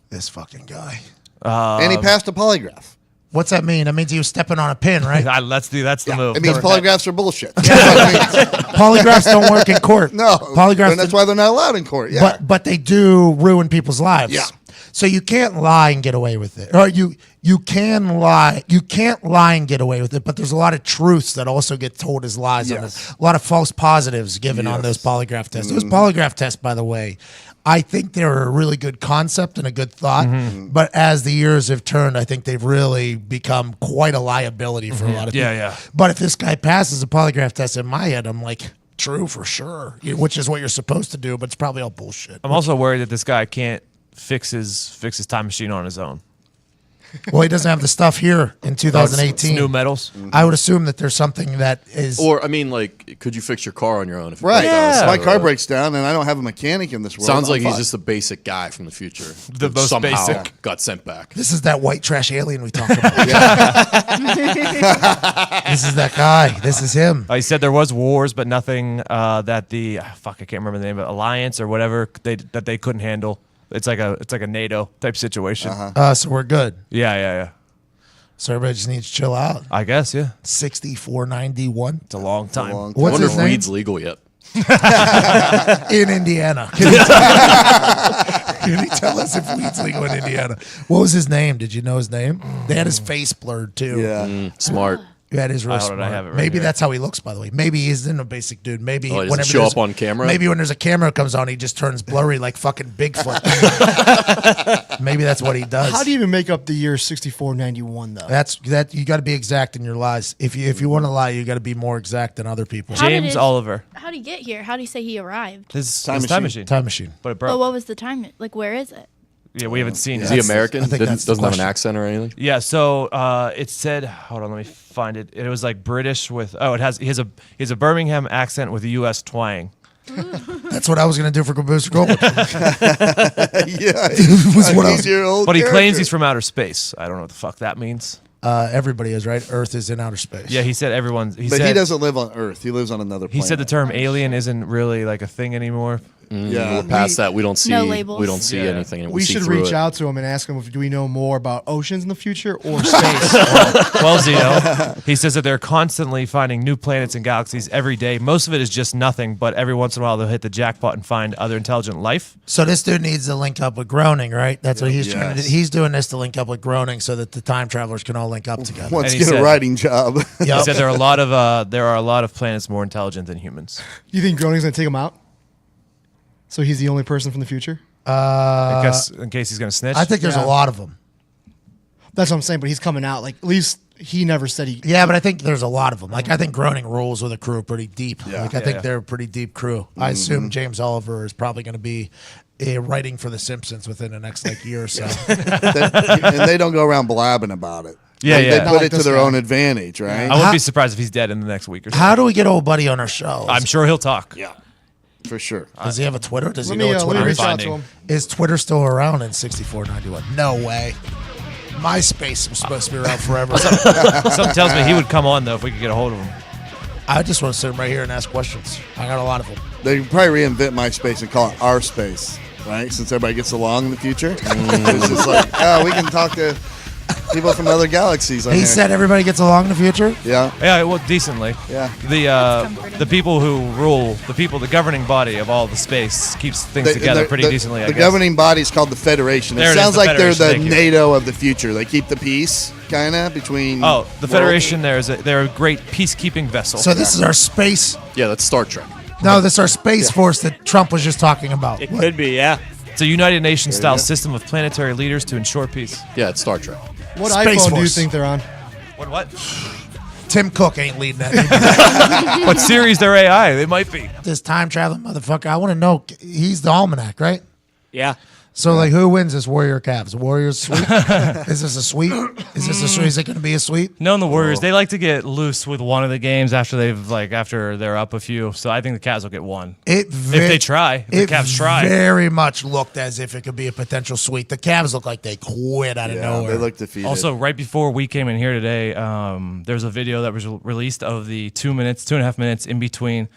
This fucking guy. And he passed a polygraph. What's that mean? That means he was stepping on a pin, right? That's the move. It means polygraphs are bullshit. That's what it means. Polygraphs don't work in court. No. Polygraphs. And that's why they're not allowed in court. Yeah. But they do ruin people's lives. Yeah. So you can't lie and get away with it. Or you can lie. You can't lie and get away with it, but there's a lot of truths that also get told as lies on Yes. this. A lot of false positives given on Yes. those polygraph tests. Those polygraph tests, by the way, I think they're a really good concept and a good thought. But as the years have turned, I think they've really become quite a liability for a lot of Yeah, people. yeah. But if this guy passes a polygraph test in my head, I'm like, true for sure, which is what you're supposed to do, but it's probably all bullshit. I'm also worried that this guy can't fix his time machine on his own. Well, he doesn't have the stuff here in It's 2018. new metals. I would assume that there's something that is. Or I mean, like, could you fix your car on your own? If it Right. breaks down the side My of the car road? breaks down and I don't have a mechanic in this world. Sounds like I'm he's fine. just a basic guy from the future. The who most somehow basic. got sent back. This is that white trash alien we talked about. This is that guy. This is him. He said there was wars, but nothing that the I can't remember the name of it, alliance or whatever that they couldn't handle. It's like a NATO type situation. So we're good. Yeah. So everybody just needs to chill out. I guess, yeah. 6491 It's a long time. long I What's wonder his if name? weed's legal yet. in Indiana. Can he tell us if weed's legal in Indiana? What was his name? Did you know his name? They had his face blurred too. Yeah. Smart. That is real Hold on, I smart. have it right Maybe here. that's how he looks, by the way. Maybe he's in a basic dude. Maybe Oh, he doesn't whenever show there's- up on camera? Maybe when there's a camera that comes on, he just turns blurry like fucking Bigfoot. Maybe that's what he does. How do you even make up the year 6491 though? That's that you got to be exact in your lies. If you want to lie, you got to be more exact than other people. How did James it- Oliver. How'd he get here? How'd he say he arrived? His Time time machine. machine. Time machine. But it But broke. what was the time? Like, where is it? Yeah, we haven't seen Is it. he American? I think that's the Doesn't have an question. accent or anything? Yeah, so it said, hold on, let me find it. It was like British with he has a Birmingham accent with a US twang. That's what I was gonna do for Booster Gold. Yeah. Was what I was- He's your old But he claims character. he's from outer space. I don't know what the fuck that means. Everybody is right. Earth is in outer space. Yeah, he said everyone's. But he doesn't live on Earth. He lives on another He planet. said the term alien isn't really like a thing anymore. Yeah. We're past that. We don't see. No labels. We don't see Yeah. anything. And we see should through reach it. out to him and ask him if do we know more about oceans in the future or space. Well, Zeno, he says that they're constantly finding new planets and galaxies every day. Most of it is just nothing, but every once in a while they'll hit the jackpot and find other intelligent life. So this dude needs to link up with Groening, right? That's what he's trying to do. Yes. He's doing this to link up with Groening so that the time travelers can all link up together. Wants And to he get a said- writing job. He Yep. said there are a lot of planets more intelligent than humans. You think Groening's gonna take him out? So he's the only person from the future? in case he's gonna snitch. I think there's Yeah. a lot of them. That's what I'm saying, but he's coming out. Like at least he never said he. Yeah, but I think there's a lot of them. Like, I think Groening rolls with a crew pretty deep. Yeah. Like, I think they're a pretty deep crew. I assume James Oliver is probably going to be writing for The Simpsons within the next year or so. And they don't go around blabbing about it. Yeah, They yeah. put Not like it to this their guy. own advantage, right? I wouldn't be surprised if he's dead in the next week or so. How do we get old buddy on our show? I'm sure he'll talk. Yeah, for sure. Does he have a Twitter? Does he Let know me, what let me Twitter reach is? out to Finding. him. Is Twitter still around in 6491? No way. MySpace was supposed to be around forever. Something tells me he would come on, though, if we could get a hold of him. I just want to sit right here and ask questions. I got a lot of them. They can probably reinvent MySpace and call it our space, right? Since everybody gets along in the future. It's just like, oh, we can talk to people from other galaxies on He here. said everybody gets along in the future. Yeah, Yeah, well, decently. yeah. The people who rule, the governing body of all the space keeps things together pretty decently, I The guess. governing body is called the Federation. There it It is, sounds the like they're Federation, the thank you. NATO of the future. They keep the peace, kind of, between. Oh, the world- Federation, they're a great peacekeeping vessel. So this is our space. Yeah, that's Star Trek. No, this is our space force that Trump was just talking about. It could be, yeah. It's a United Nations style system of planetary leaders to ensure peace. Yeah, it's Star Trek. What Space iPhone do you Force. think they're on? What? Tim Cook ain't leading that. What series their AI? They might be. This time traveling motherfucker. I want to know. He's the almanac, right? Yeah. So, who wins this Warrior Cavs? Warriors sweep? Is this a sweep? Is it going to be a sweep? Knowing the Warriors, they like to get loose with one of the games after they're up a few. So I think the Cavs will get one. If they try, if the Cavs try. very much looked as if it could be a potential sweep. The Cavs look like they quit out of Yeah, nowhere. they look defeated. Also, right before we came in here today, there's a video that was released of the 2.5 minutes in between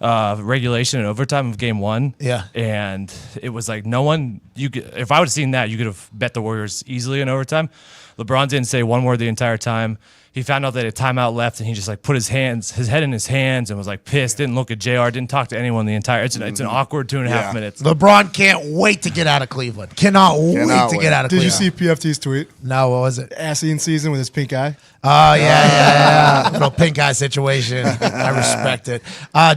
regulation and overtime of game one. Yeah. And it was like if I would have seen that, you could have bet the Warriors easily in overtime. LeBron didn't say one word the entire time. He found out that a timeout left, and he just put his head in his hands, and was pissed. Didn't look at JR. Didn't talk to anyone the entire. It's an awkward 2.5 Yeah. minutes. LeBron can't wait to get out of Cleveland. Cannot wait to wait. get out of Did you Cleveland. see PFT's tweet? No, what was it? Assing season with his pink eye. Oh, yeah. Little pink eye situation. I respect it.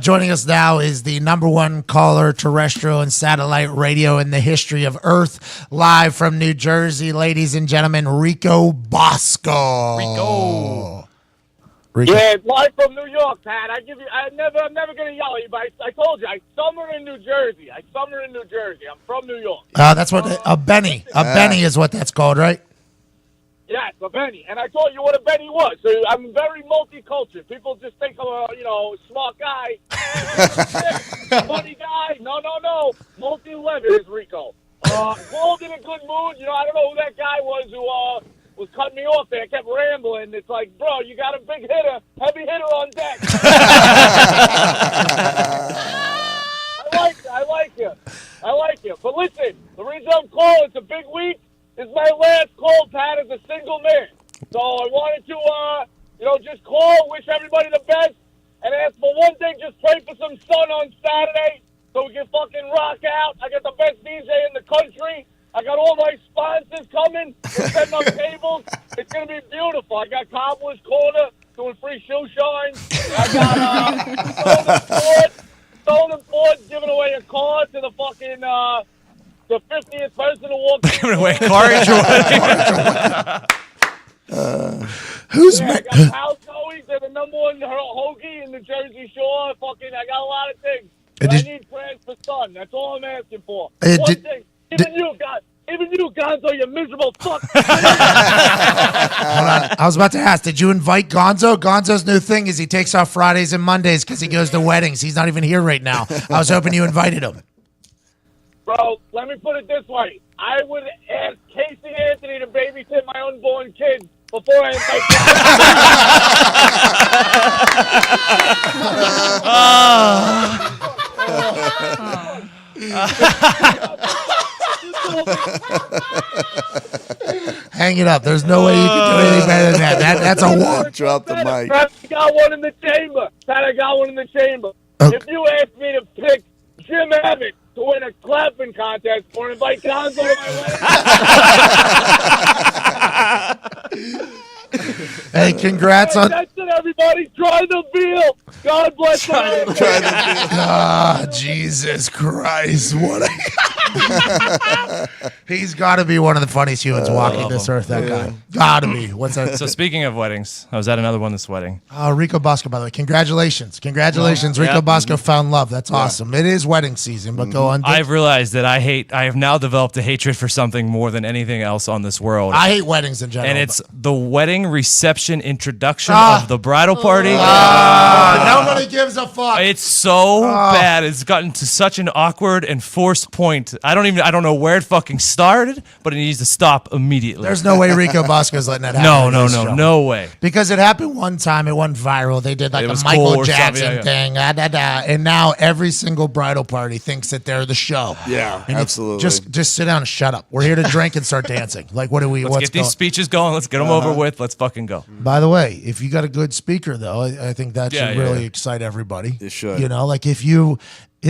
Joining us now is the number one caller, terrestrial and satellite radio in the history of Earth, live from New Jersey, ladies and gentlemen, Rico Bosco. Rico. Yeah, live from New York, Pat. I'm never gonna yell at you, but I told you, I summer in New Jersey. I'm from New York. That's what a Benny. A Benny is what that's called, right? Yes, a Benny. And I told you what a Benny was. So I'm very multicultural. People just think I'm a, smart guy. Funny guy. No. Multi-level is Rico. Called in a good mood. I don't know who that guy was who was cutting me off there. I kept rambling. It's like, bro, you got a big hitter, heavy hitter on deck. I like you. But listen, the reason I'm calling, it's a big week. This is my last call, Pat, as a single man. So I wanted to, just call, wish everybody the best, and ask for one thing, just pray for some sun on Saturday so we can fucking rock out. I got the best DJ in the country. I got all my sponsors coming. We're setting up tables. It's going to be beautiful. I got Cobbler's Corner doing free shoe shines. I got Stolen Ford giving away a car to the fucking the 50th person who walked in. Giving away carriage or what? Who's I got House Hoagies. They're the number one hoagie in the Jersey Shore. I got a lot of things. But I need prayers for sun. That's all I'm asking for. One thing. Even you, Gonzo, you miserable fuck. Hold on. I was about to ask, did you invite Gonzo? Gonzo's new thing is he takes off Fridays and Mondays because he goes to weddings. He's not even here right now. I was hoping you invited him. Bro, let me put it this way. I would ask Casey Anthony to babysit my unborn kids before I Hang it up. There's no way you can do anything better than that. That's a one. Drop the mic. I got one in the chamber. Pat, I got one in the chamber. Okay. If you asked me to pick Jim Abbott to win a clapping contest or invite Gonzo to my wedding, Hey, congrats on. That's it, everybody. Try the veal. God bless America. Ah, Jesus Christ! What? He's got to be one of the funniest humans walking this earth. That guy. Got to be. What's that? So speaking of weddings, I was at another one this wedding. Rico Bosco, by the way. Congratulations. Rico Bosco found love. That's awesome. It is wedding season, but go on. I've realized that I have now developed a hatred for something more than anything else on this world. I hate weddings in general. And it's the wedding reception introduction of the bridal party. Nobody gives a fuck. It's so bad. It's gotten to such an awkward and forced point. I don't know where it fucking started, but it needs to stop immediately. There's no way Rico Bosco's letting that happen. No way. Because it happened one time, it went viral. They did like It a was Michael cool or Jackson something, thing, and now every single bridal party thinks that they're the show. Yeah, And it's absolutely. Just sit down and shut up. We're here to drink and start dancing. Like, what do we? Let's what's get these going? speeches going. Let's get them over with. Let's fucking go. By the way, if you got a good speaker, though, I think that should really excite everybody. It should. You know, like if you.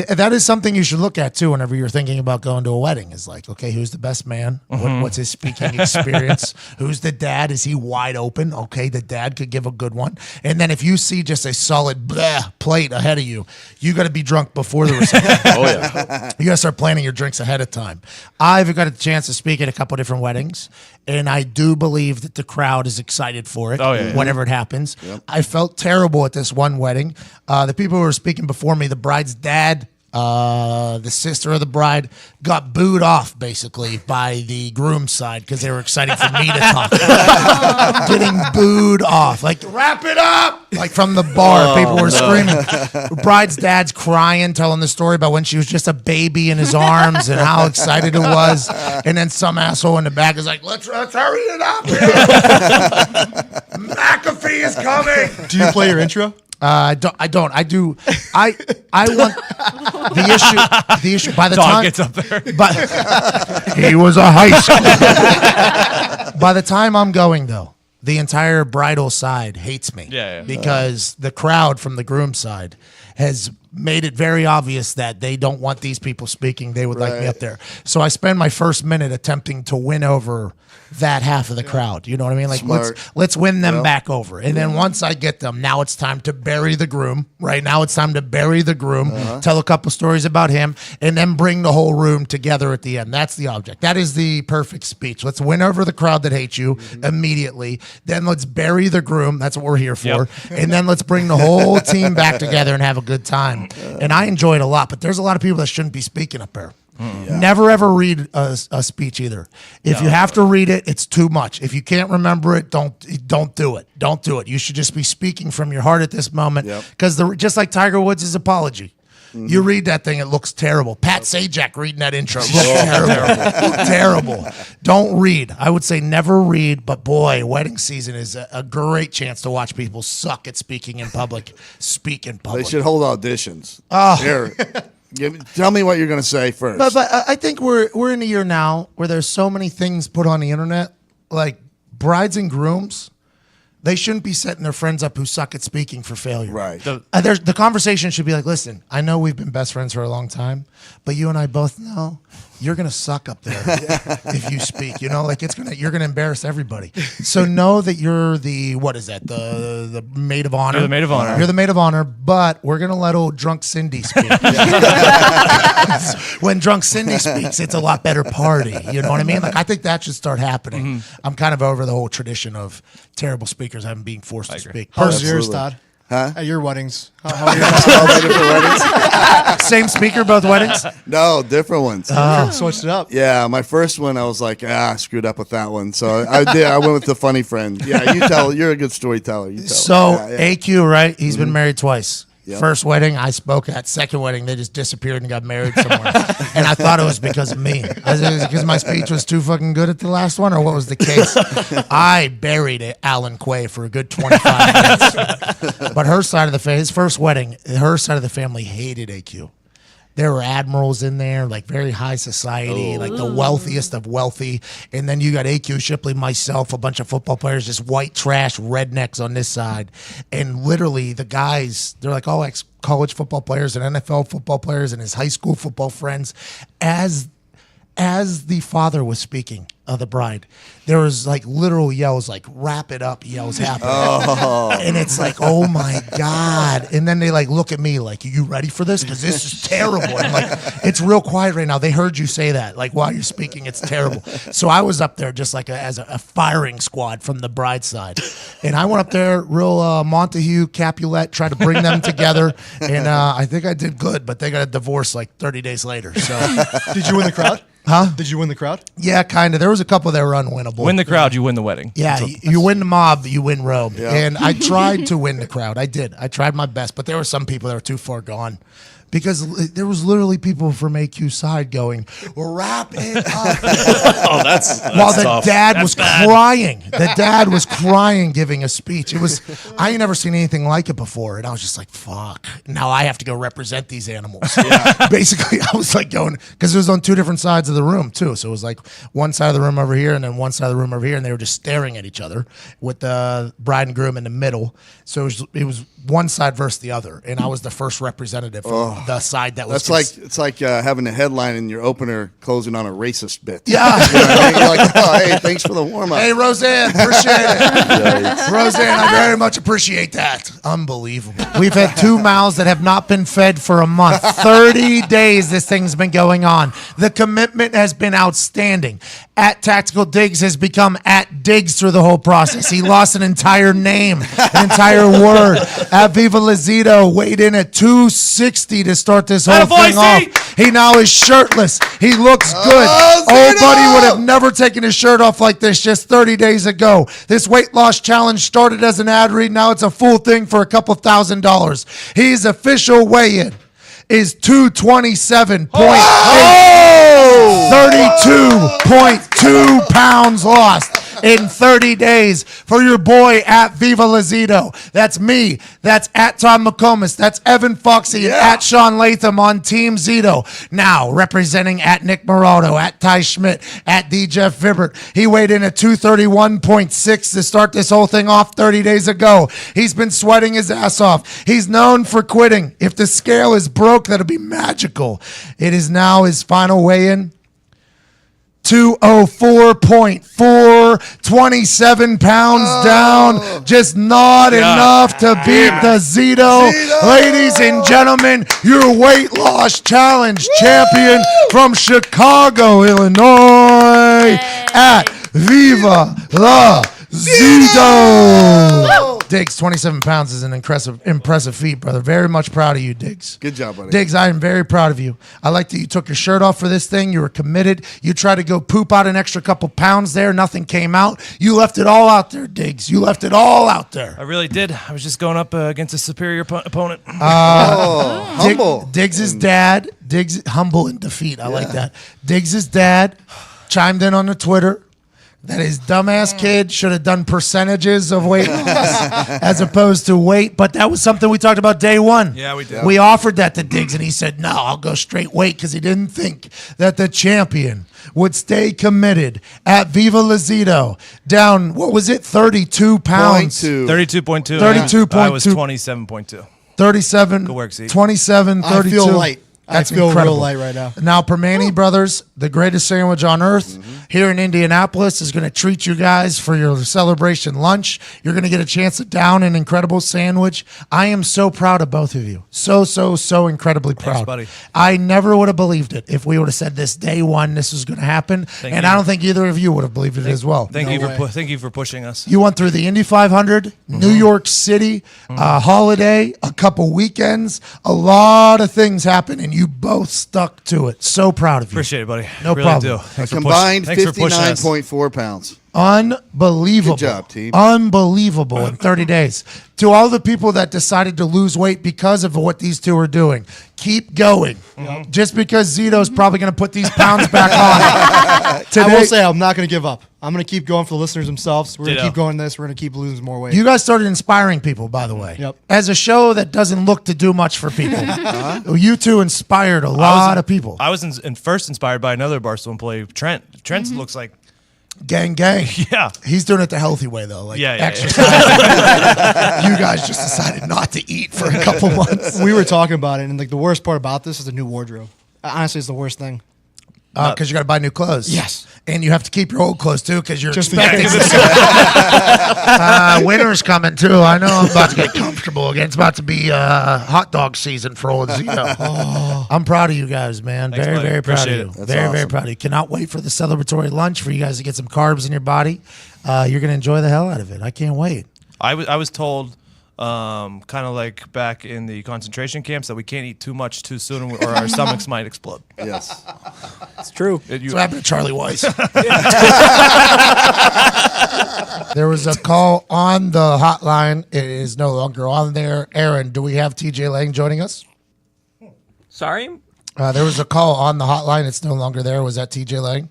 That is something you should look at too whenever you're thinking about going to a wedding. Is like, okay, who's the best man? What's his speaking experience? Who's the dad? Is he wide open? Okay, the dad could give a good one. And then if you see just a solid plate ahead of you, you got to be drunk before the reception. You got to start planning your drinks ahead of time. I've got a chance to speak at a couple different weddings, and I do believe that the crowd is excited for it whenever it happens. I felt terrible at this one wedding. The people who were speaking before me, the bride's dad, the sister of the bride, got booed off basically by the groom's side because they were excited for me to talk. Getting booed off, like wrap it up, like from the bar. People were screaming. Bride's dad's crying, telling the story about when she was just a baby in his arms and how excited it was. And then some asshole in the back is like, let's hurry it up. McAfee is coming. Do you play your intro? I don't. I do. I want the issue. By the Dog time gets up there. But he was a high school. By the time I'm going though, the entire bridal side hates me. Because the crowd from the groom side has made it very obvious that they don't want these people speaking. They would like me up there. So I spend my first minute attempting to win over that half of the crowd. You know what I mean? Like let's win them back over. And then once I get them, now it's time to bury the groom. Right now it's time to bury the groom, tell a couple stories about him, and then bring the whole room together at the end. That's the object. That is the perfect speech. Let's win over the crowd that hates you immediately. Then let's bury the groom. That's what we're here for. And then let's bring the whole team back together and have a good time. And I enjoy it a lot, but there's a lot of people that shouldn't be speaking up there. Never ever read a speech either. If you have to read it, it's too much. If you can't remember it, don't do it. Don't do it. You should just be speaking from your heart at this moment. Because just like Tiger Woods' apology, you read that thing, it looks terrible. Pat Sajak reading that intro looks terrible. Don't read. I would say never read, but boy, wedding season is a great chance to watch people suck at speaking in public. Speak in public. They should hold auditions. Here, tell me what you're going to say first. But I think we're in a year now where there's so many things put on the internet, like brides and grooms. They shouldn't be setting their friends up who suck at speaking for failure. Right. The conversation should be like, listen, I know we've been best friends for a long time, but you and I both know you're gonna suck up there if you speak. You know, like you're gonna embarrass everybody. So know that you're the the maid of honor. You're the maid of honor. You're the maid of honor, but we're gonna let old drunk Cindy speak. When drunk Cindy speaks, it's a lot better party. You know what I mean? Like I think that should start happening. I'm kind of over the whole tradition of terrible speakers having being forced to speak. How was yours, Todd? At your weddings. How are yours? Same speaker, both weddings? No, different ones. Switched it up. Yeah, my first one, I was like, I screwed up with that one. So I did. I went with the funny friend. Yeah, you tell. You're a good storyteller. You tell. So AQ, right? He's been married twice. Yep. First wedding, I spoke at. Second wedding, they just disappeared and got married somewhere. And I thought it was because of me. Was it because my speech was too fucking good at the last one, or what was the case? I buried Alan Quay for a good 25 minutes. But her side of the family, his first wedding, her side of the family hated AQ. There were admirals in there, like very high society, like the wealthiest of wealthy. And then you got AQ Shipley, myself, a bunch of football players, just white trash rednecks on this side. And literally the guys, they're like all ex-college football players and NFL football players and his high school football friends. As the father was speaking, of the bride, there was like literal yells, like wrap it up yells happening. And it's like, oh my God. And then they like look at me like, are you ready for this? Because this is terrible. And I'm like, it's real quiet right now. They heard you say that. Like while you're speaking, it's terrible. So I was up there just like as a firing squad from the bride side. And I went up there real Montague, Capulet, tried to bring them together. And I think I did good, but they got a divorce like 30 days later. So Did you win the crowd? Huh? Did you win the crowd? Yeah, kind of. There was a couple that were unwinnable. Win the crowd, you win the wedding. Yeah, you win the mob, you win Rome. Yeah. And I tried to win the crowd. I did. I tried my best, but there were some people that were too far gone. Because there was literally people from AQ side going, wrap it up. Oh, that's While the tough. dad was crying. The dad was crying giving a speech. It was, I ain't never seen anything like it before. And I was just like, fuck. Now I have to go represent these animals. Yeah. Basically, I was like going, because it was on two different sides of the room too. So it was like one side of the room over here and then one side of the room over here. And they were just staring at each other with the bride and groom in the middle. So it was one side versus the other. And I was the first representative from the side that was. It's like having a headline in your opener closing on a racist bit. Yeah. You know what I mean? You're like, oh, hey, thanks for the warm up. Hey, Roseanne, appreciate it. Roseanne, I very much appreciate that. Unbelievable. We've had 2 mouths that have not been fed for a month. 30 days this thing's been going on. The commitment has been outstanding. At Tactical Diggs has become at Diggs through the whole process. He lost an entire name, an entire word. At Viva Lazito weighed in at 260 to start this whole thing off. He now is shirtless. He looks good. Old buddy would have never taken his shirt off like this just 30 days ago. This weight loss challenge started as an ad read. Now it's a full thing for a couple $1,000s. His official weigh-in is 227.8. 32.2 pounds lost in 30 days for your boy at Viva Lazito. That's me. That's at Tom McComas. That's Evan Foxy and at Sean Latham on Team Zito. Now representing at Nick Morado, at Ty Schmidt, at D. Jeff Vibert. He weighed in at 231.6 to start this whole thing off 30 days ago. He's been sweating his ass off. He's known for quitting. If the scale is broke, that'll be magical. It is now his final weigh-in. 204.4, 27 pounds down, just not enough to beat the Zito. Ladies and gentlemen, your weight loss challenge champion from Chicago, Illinois, at Viva La Zito. Diggs, 27 pounds is an impressive feat, brother. Very much proud of you, Diggs. Good job, buddy. Diggs, I am very proud of you. I like that you took your shirt off for this thing. You were committed. You tried to go poop out an extra couple pounds there. Nothing came out. You left it all out there, Diggs. You left it all out there. I really did. I was just going up against a superior opponent. Humble. Diggs' dad, humble in defeat. I like that. Diggs' dad chimed in on the Twitter that his dumbass kid should have done percentages of weight loss as opposed to weight. But that was something we talked about day one. Yeah, we did. We offered that to Diggs, and he said, no, I'll go straight weight because he didn't think that the champion would stay committed at Viva Lazito down, what was it, 32 pounds? 32.2. 32.2. I was 27.2. 37, Good work, Zeke. 27, 32. I feel light. That's I feel incredible. real light right now. Now, Permane Brothers, the greatest sandwich on earth, here in Indianapolis, is going to treat you guys for your celebration lunch. You're going to get a chance to down an incredible sandwich. I am so proud of both of you. So incredibly proud. Thanks, buddy. I never would have believed it if we would have said this day one, this was going to happen. Thank and you. I don't think either of you would have believed it as well. Thank you for pushing us. You went through the Indy 500, New York City, holiday, a couple weekends, a lot of things happened, and you both stuck to it. So proud of you. Appreciate it, buddy. No really problem. Do. Thanks Combined for pushing us. 59.4 pounds. Unbelievable. Good job, team. Unbelievable in 30 days. To all the people that decided to lose weight because of what these two are doing, keep going. Just because Zito's probably going to put these pounds back on. Today, I will say I'm not going to give up. I'm going to keep going for the listeners themselves. We're going to Ditto. keep going this. We're going to keep losing more weight. you guys started inspiring people, by the way. Yep. As a show that doesn't look to do much for people. You two inspired a lot of people. I was first inspired by another Barstool employee, Trent. Trent looks like, Gang. yeah. He's doing it the healthy way, though. Like Yeah. exercise. You guys just decided not to eat for a couple months. We were talking about it, and like the worst part about this is the new wardrobe. Honestly, it's the worst thing. Because you got to buy new clothes. Yes. And you have to keep your old clothes too because you're Just in expecting case. winter's coming too. I know I'm about to get comfortable again. It's about to be hot dog season for old Zito. I'm proud of you guys, man. Thanks, very, buddy. very proud of Appreciate you. it. That's Very, very awesome. proud of you. Cannot wait for the celebratory lunch for you guys to get some carbs in your body. You're going to enjoy the hell out of it. I can't wait. I was told, kind of like back in the concentration camps, that we can't eat too much too soon or our stomachs might explode. Yes. It's true. That's what happened to Charlie Weiss. There was a call on the hotline. It is no longer on there. Aaron, do we have TJ Lang joining us? Sorry? There was a call on the hotline. It's no longer there. Was that TJ Lang?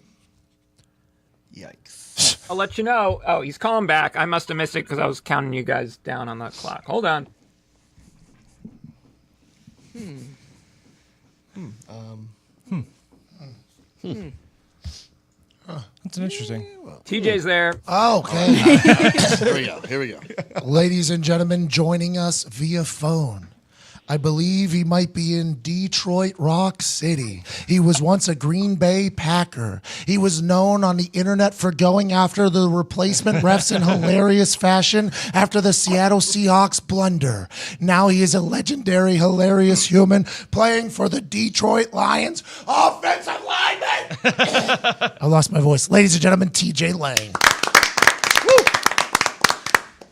Yikes. I'll let you know. Oh, he's calling back. I must have missed it because I was counting you guys down on the clock. Hold on. That's an interesting. TJ's there. Okay. Here we go. Here we go. Ladies and gentlemen, joining us via phone. I believe he might be in Detroit Rock City. He was once a Green Bay Packer. He was known on the internet for going after the replacement refs in hilarious fashion after the Seattle Seahawks blunder. Now he is a legendary, hilarious human playing for the Detroit Lions offensive lineman. I lost my voice. Ladies and gentlemen, TJ Lang.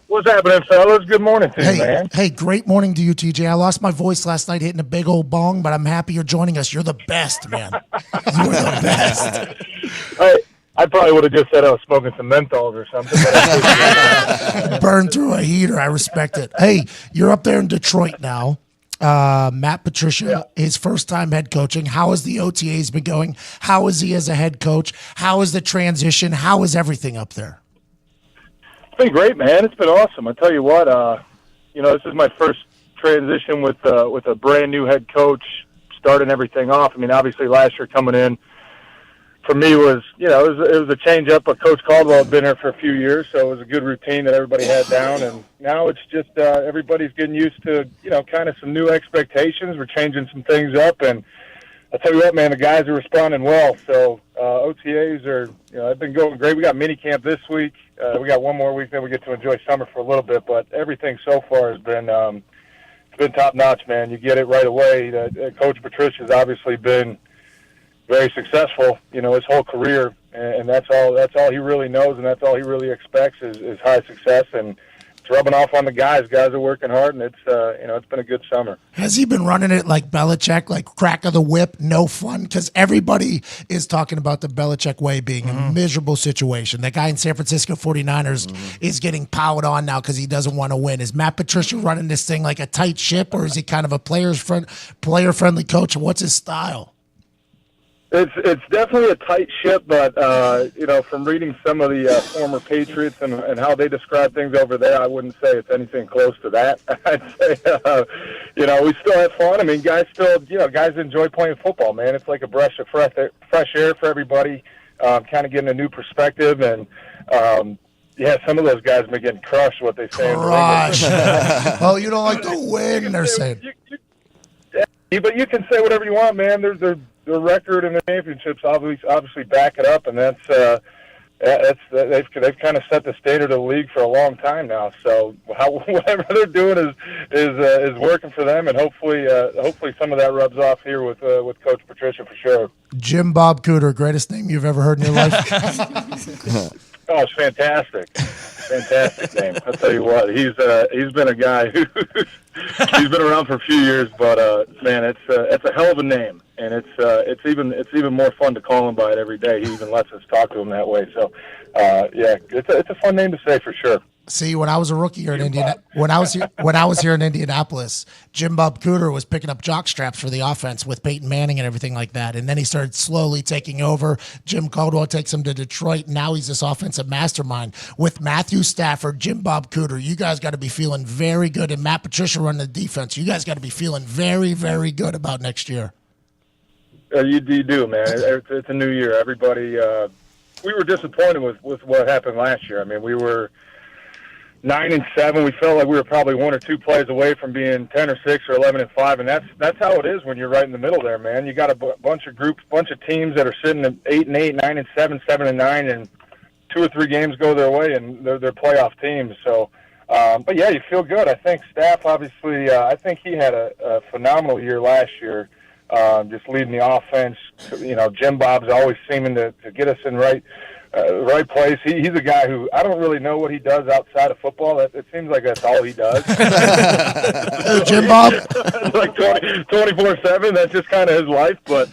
What's happening, fellas? Good morning to you, man. Hey, great morning to you, TJ. I lost my voice last night hitting a big old bong, but I'm happy you're joining us. You're the best, man. You're the best. I probably would have just said I was smoking some menthols or something. But Burned through a heater. I respect it. Hey, you're up there in Detroit now. Matt Patricia, his first time head coaching. How has the OTAs been going? How is he as a head coach? How is the transition? How is everything up there? It's been great, man. It's been awesome. I tell you what, this is my first transition with a brand new head coach, starting everything off. I mean, obviously last year coming in for me was, it was a change up. But Coach Caldwell had been here for a few years, so it was a good routine that everybody had down. And now it's just everybody's getting used to, kind of some new expectations. We're changing some things up, and I tell you what, man, the guys are responding well. So OTAs are, they've been going great. We got mini camp this week. We got one more week, then we get to enjoy summer for a little bit. But everything so far has been it's been top notch, man. You get it right away. Coach Patricia's obviously been very successful, his whole career, and that's all he really knows, and that's all he really expects is high success. And it's rubbing off on the guys. Guys are working hard, and it's been a good summer. Has he been running it like Belichick, like crack of the whip, no fun? Because everybody is talking about the Belichick way being a miserable situation. That guy in San Francisco 49ers is getting piled on now because he doesn't want to win. Is Matt Patricia running this thing like a tight ship, or is he kind of a player-friendly coach? What's his style? It's definitely a tight ship, but from reading some of the former Patriots and how they describe things over there, I wouldn't say it's anything close to that. I'd say, we still have fun. I mean, guys enjoy playing football, man. It's like a breath of fresh air for everybody, kind of getting a new perspective. And some of those guys have been getting crushed. What they say. Crush. Oh, you don't like to win? They're saying. But you can say whatever you want, man. Their record and the championships obviously back it up, and they've kind of set the standard of the league for a long time now. So whatever they're doing is working for them, and hopefully some of that rubs off here with Coach Patricia for sure. Jim Bob Cooter, greatest name you've ever heard in your life. Oh, it's fantastic name. I'll tell you what, he's been a guy who's been around for a few years, but man, it's a hell of a name, and it's even more fun to call him by it every day. He even lets us talk to him that way. So it's a fun name to say for sure. See, when I was a rookie here in when I was here in Indianapolis, Jim Bob Cooter was picking up jock straps for the offense with Peyton Manning and everything like that. And then he started slowly taking over. Jim Caldwell takes him to Detroit. Now he's this offensive mastermind with Matthew Stafford, Jim Bob Cooter. You guys got to be feeling very good. And Matt Patricia running the defense. You guys got to be feeling very, very good about next year. You do, man. It's a new year. Everybody, we were disappointed with what happened last year. I mean, we were 9-7. We felt like we were probably 1 or 2 plays away from being 10 or 6 or 11-5, and that's how it is when you're right in the middle there, man. You got a bunch of teams that are sitting at 8-8, 9-7, 7-9, and 2 or 3 games go their way, and they're playoff teams. So, but yeah, you feel good. I think Staff, obviously, I think he had a phenomenal year last year, just leading the offense. You know, Jim Bob's always seeming to get us in right place. He's a guy who I don't really know what he does outside of football. It seems like that's all he does. Jim Bob? Like 24/7. That's just kind of his life. But,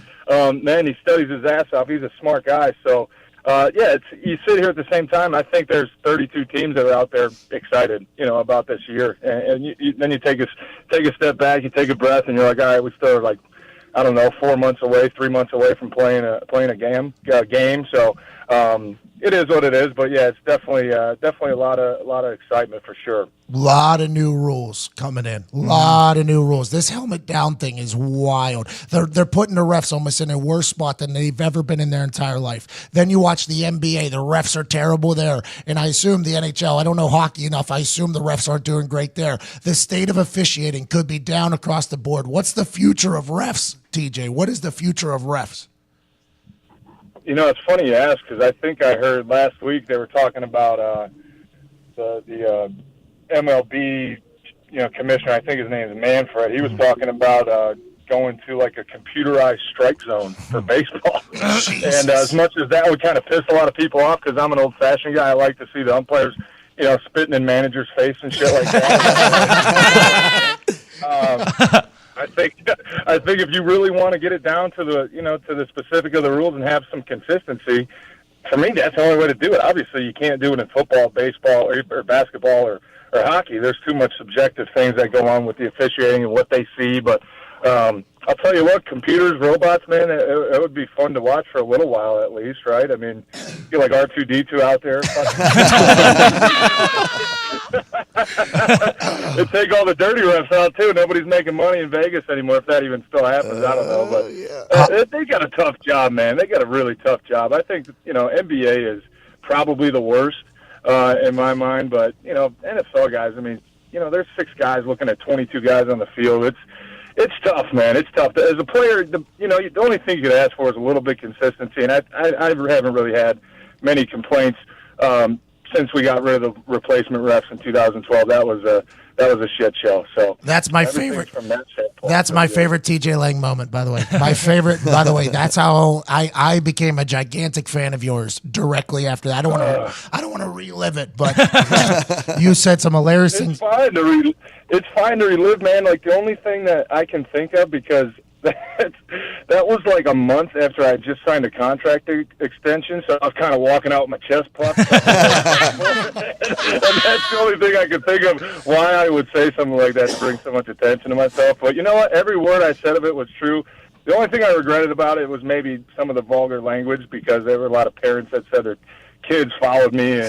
man, he studies his ass off. He's a smart guy. So, yeah, you sit here at the same time. I think there's 32 teams that are out there excited, about this year. And then you take a step back, you take a breath, and you're like, all right, we still are like, I don't know, 4 months away, 3 months away from playing a game. So it is what it is. But yeah, it's definitely a lot of excitement for sure. Lot of new rules coming in. Lot of new rules. This helmet down thing is wild. They're putting the refs almost in a worse spot than they've ever been in their entire life. Then you watch the NBA. The refs are terrible there. And I assume the NHL, I don't know hockey enough. I assume the refs aren't doing great there. The state of officiating could be down across the board. What's the future of refs, TJ? What is the future of refs? It's funny you ask because I think I heard last week they were talking about the MLB, commissioner. I think his name is Manfred. He was talking about going to like a computerized strike zone for baseball. And as much as that would kind of piss a lot of people off, because I'm an old-fashioned guy, I like to see the umpires, spitting in manager's face and shit like that. I think if you really want to get it down to the specific of the rules and have some consistency, for me, that's the only way to do it. Obviously, you can't do it in football, baseball, or basketball, or hockey. There's too much subjective things that go on with the officiating and what they see. But I'll tell you what, computers, robots, man, it would be fun to watch for a little while at least, right? I mean, you like R2-D2 out there. They take all the dirty refs out, too. Nobody's making money in Vegas anymore, if that even still happens. I don't know. But they got a tough job, man. They got a really tough job. I think, NBA is probably the worst in my mind. But, NFL guys, I mean, there's 6 guys looking at 22 guys on the field. It's tough, man. It's tough. As a player, the only thing you could ask for is a little bit of consistency, and I haven't really had many complaints since we got rid of the replacement refs in 2012. That was a shit show. So that's my favorite. From that standpoint, that's my favorite TJ Lang moment, by the way. My favorite, by the way. That's how I became a gigantic fan of yours directly after that. I don't want to relive it, but you said some hilarious things. It's fine to relive, man. Like the only thing that I can think of, because that was like a month after I just signed a contract extension, so I was kind of walking out with my chest puffed. And that's the only thing I could think of why I would say something like that to bring so much attention to myself. But you know what? Every word I said of it was true. The only thing I regretted about it was maybe some of the vulgar language, because there were a lot of parents that said their kids followed me.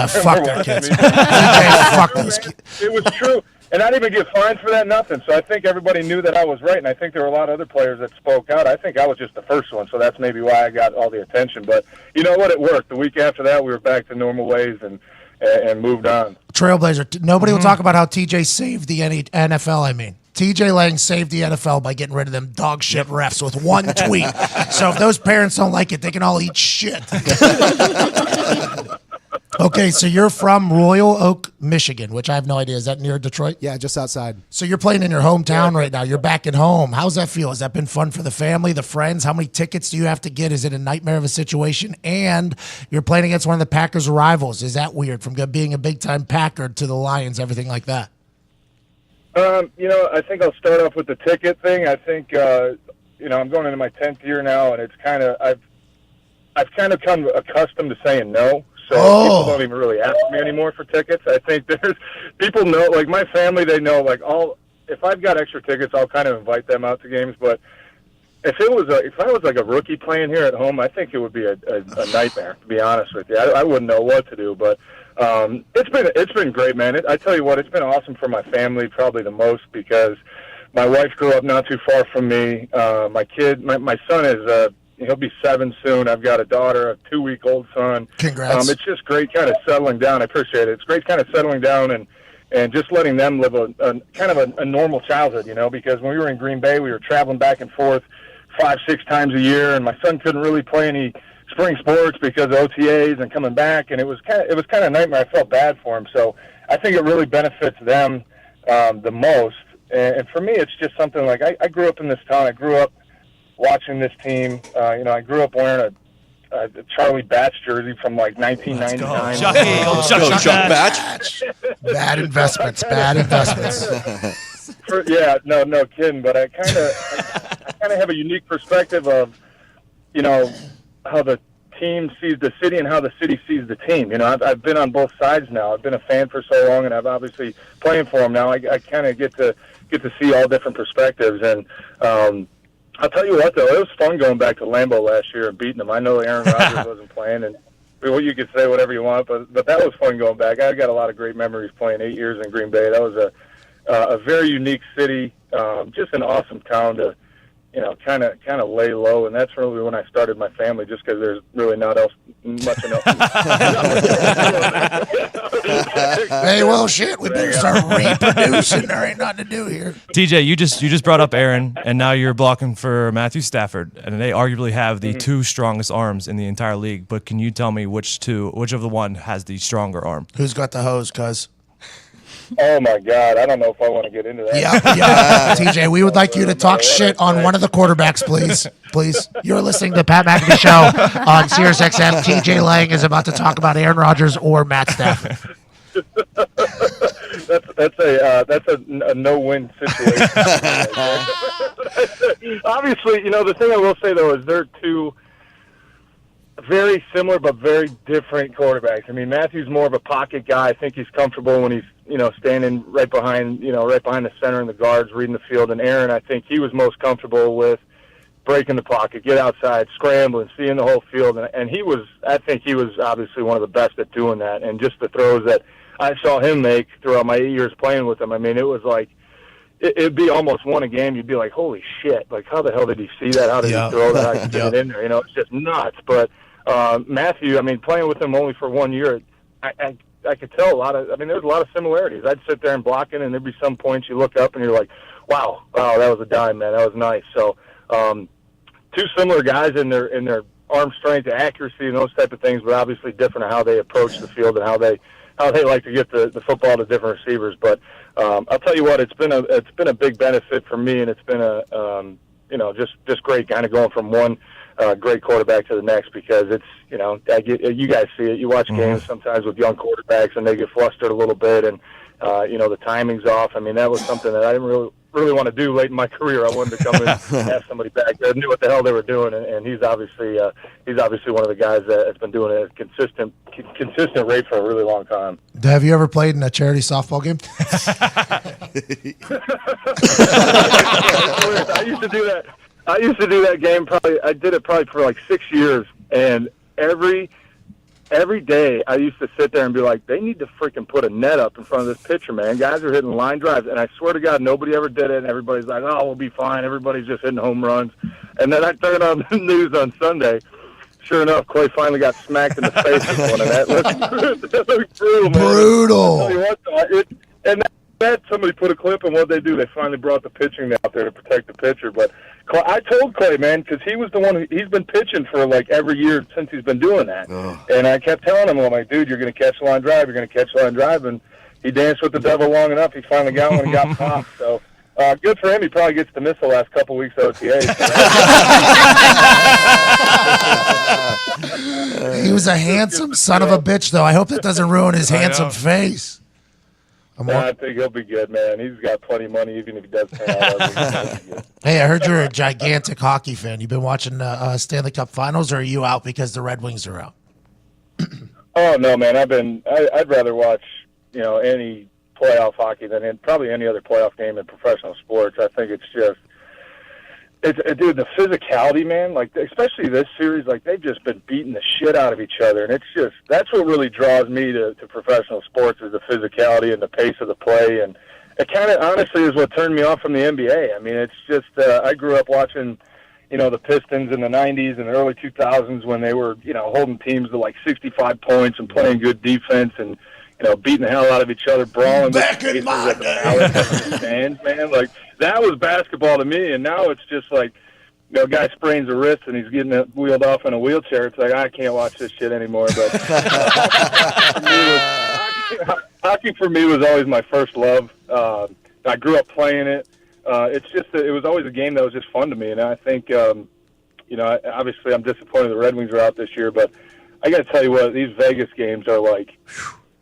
Fuck their kids. Fuck those kids. It was true. And I didn't even get fined for that, nothing. So I think everybody knew that I was right, and I think there were a lot of other players that spoke out. I think I was just the first one, so that's maybe why I got all the attention. But you know what? It worked. The week after that, we were back to normal ways and moved on. Trailblazer. Nobody will talk about how TJ saved the NFL, I mean. TJ Lang saved the NFL by getting rid of them dog shit refs with one tweet. So if those parents don't like it, they can all eat shit. Okay, so you're from Royal Oak, Michigan, which I have no idea. Is that near Detroit? Yeah, just outside. So you're playing in your hometown right now. You're back at home. How's that feel? Has that been fun for the family, the friends? How many tickets do you have to get? Is it a nightmare of a situation? And you're playing against one of the Packers' rivals. Is that weird, from being a big-time Packer to the Lions, everything like that? I think I'll start off with the ticket thing. I think, I'm going into my 10th year now, and it's kind of, I've kind of come accustomed to saying no. So people don't even really ask me anymore for tickets. I think people know, like my family, they know, like if I've got extra tickets, I'll kind of invite them out to games. But if I was like a rookie playing here at home, I think it would be a nightmare, to be honest with you. I wouldn't know what to do, but it's been great, man. I tell you what, it's been awesome for my family, probably the most, because my wife grew up not too far from me. My son is he'll be 7 soon. I've got a daughter, a 2-week-old son. Congrats. It's just great kind of settling down. I appreciate it. It's great kind of settling down and just letting them live a kind of a normal childhood, because when we were in Green Bay, we were traveling back and forth 5-6 times a year, and my son couldn't really play any spring sports because of OTAs and coming back, and it was kind of a nightmare. I felt bad for him, so I think it really benefits them the most. And for me, it's just something like I grew up in this town. I grew up watching this team. I grew up wearing a Charlie Batch jersey from like 1999. Chuck Batch. Bad investments. No kidding. But I kind of have a unique perspective of, how the team sees the city and how the city sees the team. I've been on both sides now. I've been a fan for so long, and I've obviously playing for them now. I kind of get to see all different perspectives. And I'll tell you what, though, it was fun going back to Lambeau last year and beating them. I know Aaron Rodgers wasn't playing, and you could say whatever you want, but that was fun going back. I got a lot of great memories playing 8 years in Green Bay. That was a very unique city, just an awesome town to, kind of lay low, and that's really when I started my family, just because there's really not much else. Hey, well, shit, we better start reproducing. There ain't nothing to do here. TJ, you just brought up Aaron, and now you're blocking for Matthew Stafford, and they arguably have the two strongest arms in the entire league. But can you tell me which of the one has the stronger arm? Who's got the hose, cuz? Oh, my God. I don't know if I want to get into that. Yeah. TJ, we would like you to talk shit on one of the quarterbacks, please. Please. You're listening to the Pat McAfee Show on Sirius XM. TJ Lang is about to talk about Aaron Rodgers or Matt Stafford. That's a no-win situation. Obviously, the thing I will say, though, is they're two very similar but very different quarterbacks. I mean, Matthew's more of a pocket guy. I think he's comfortable when he's, standing right behind the center and the guards, reading the field. And Aaron, I think he was most comfortable with breaking the pocket, get outside, scrambling, seeing the whole field. And I think he was obviously one of the best at doing that. And just the throws that I saw him make throughout my 8 years playing with him, I mean, it was like, it'd be almost one a game. You'd be like, holy shit, like how the hell did he see that? How did he throw that? How did he get it in there? It's just nuts. But Matthew, I mean, playing with him only for 1 year, I could tell there's a lot of similarities. I'd sit there and block it, and there'd be some points you look up and you're like, wow, that was a dime, man. That was nice. So, two similar guys in their arm strength, accuracy, and those type of things, but obviously different in how they approach the field and how they like to get the football to different receivers. But I'll tell you what, it's been a big benefit for me, and it's been just great kind of going from one great quarterback to the next, because it's you guys see it. You watch games sometimes with young quarterbacks, and they get flustered a little bit, and the timing's off. I mean, that was something that I didn't really want to do late in my career. I wanted to come in and have somebody back there knew what the hell they were doing, and he's obviously one of the guys that's been doing it at a consistent rate for a really long time. Have you ever played in a charity softball game? I used to do that. I used to do that game I did it probably for like 6 years, and every day I used to sit there and be like, they need to freaking put a net up in front of this pitcher, man. Guys are hitting line drives, and I swear to God, nobody ever did it, and everybody's like, oh, we'll be fine. Everybody's just hitting home runs. And then I turned on the news on Sunday. Sure enough, Clay finally got smacked in the face with one of that. That looked brutal, man. Brutal. I'll tell you what, and that somebody put a clip, and what they do, they finally brought the pitching out there to protect the pitcher. But I told Clay, man, because he was the one he's been pitching for like every year since he's been doing that. And I kept telling him, I'm like, dude, you're going to catch the line drive. You're going to catch the line drive. And he danced with the devil long enough. He finally got one and got popped. So good for him. He probably gets to miss the last couple weeks of OTA. He was a handsome son of a bitch, though. I hope that doesn't ruin his handsome face. I think he'll be good, man. He's got plenty of money, even if he does turn out. Hey, I heard you're a gigantic hockey fan. You been watching Stanley Cup Finals, or are you out because the Red Wings are out? Oh no, man! I'd rather watch any playoff hockey than probably any other playoff game in professional sports. I think it's dude, the physicality, man, like especially this series, like they've just been beating the shit out of each other, and that's what really draws me to professional sports, is the physicality and the pace of the play, and it kind of honestly is what turned me off from the NBA. I mean, it's just I grew up watching the Pistons in the 90s and the early 2000s when they were, holding teams to like 65 points and playing good defense and, beating the hell out of each other, brawling. Back in my day. Stands, man. Like, that was basketball to me, and now it's just like, a guy sprains a wrist and he's getting wheeled off in a wheelchair. It's like, I can't watch this shit anymore. But hockey for me was always my first love. I grew up playing it. It's just that it was always a game that was just fun to me, and I think, obviously I'm disappointed the Red Wings are out this year, but I got to tell you what, these Vegas games are like.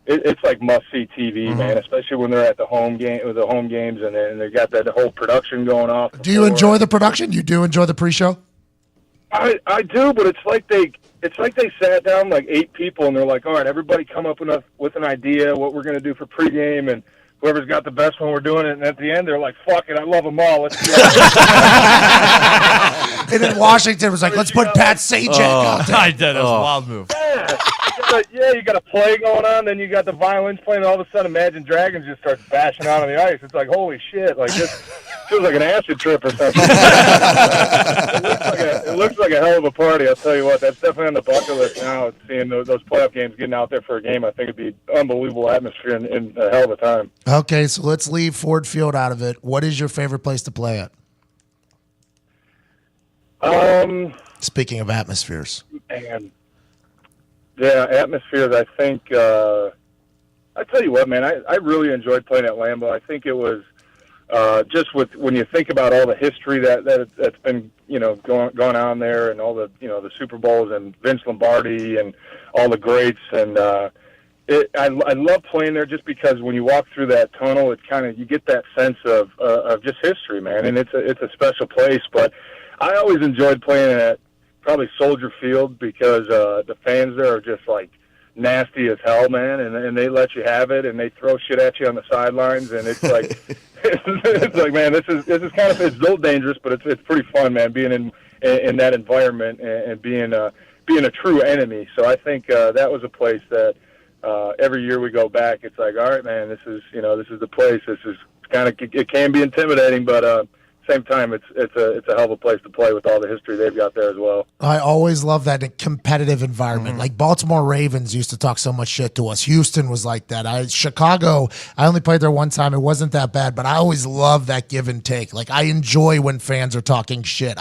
It's like must-see TV, man. Especially when they're at the home games, and they got that whole production going off. Do you enjoy the production? You do enjoy the pre-show? I do, but it's like they sat down like 8 people, and they're like, all right, everybody come up with an idea what we're going to do for pregame, and whoever's got the best one, we're doing it. And at the end, they're like, fuck it, I love them all. Let's go. And then Washington was like, let's put Pat Sajak out there. I did. That was a wild move. You got a play going on, then you got the violins playing, and all of a sudden Imagine Dragons just starts bashing out on the ice. It's like, holy shit, like this feels like an acid trip or something. It looks like a hell of a party, I'll tell you what. That's definitely on the bucket list now, seeing those playoff games, getting out there for a game. I think it'd be unbelievable atmosphere and a hell of a time. Okay, so let's leave Ford Field out of it. What is your favorite place to play at? Speaking of atmospheres. Man. Yeah, atmospheres, I think, I tell you what, man, I really enjoyed playing at Lambeau. I think it was just when you think about all the history that's been, going on there and all the, the Super Bowls and Vince Lombardi and all the greats. And I love playing there just because when you walk through that tunnel, it kind of, you get that sense of just history, man. And it's a special place. But I always enjoyed playing at probably Soldier Field because the fans there are just like nasty as hell, man, and they let you have it, and they throw shit at you on the sidelines, and it's like it's like, man, this is kind of, it's a little dangerous, but it's pretty fun, man, being in that environment and being a true enemy. So I think that was a place that every year we go back, it's like, all right, man, this is the place. This is kind of, it can be intimidating, but same time, it's a hell of a place to play with all the history they've got there as well. I always love that competitive environment. Like Baltimore Ravens used to talk so much shit to us. Houston was like that. Chicago, I only played there one time. It wasn't that bad, but I always love that give and take. Like I enjoy when fans are talking shit.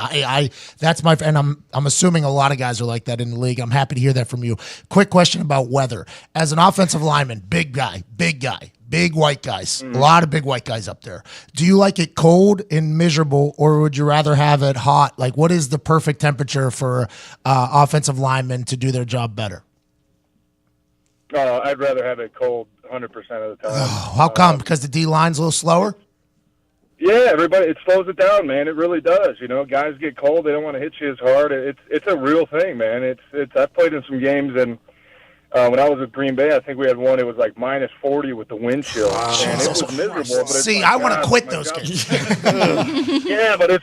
That's my, and I'm assuming a lot of guys are like that in the league. I'm happy to hear that from you. Quick question about weather. As an offensive lineman, big guy. Big white guys, a lot of big white guys up there. Do you like it cold and miserable, or would you rather have it hot? Like, what is the perfect temperature for offensive linemen to do their job better? I'd rather have it cold 100% of the time. Oh, how come? Because the D line's a little slower? Yeah, it slows it down, man. It really does. Guys get cold; they don't want to hit you as hard. It's a real thing, man. I've played in some games and. When I was with Green Bay, I think we had one. It was like minus 40 with the wind chill, and it was miserable. But I want to quit those games. Yeah, but it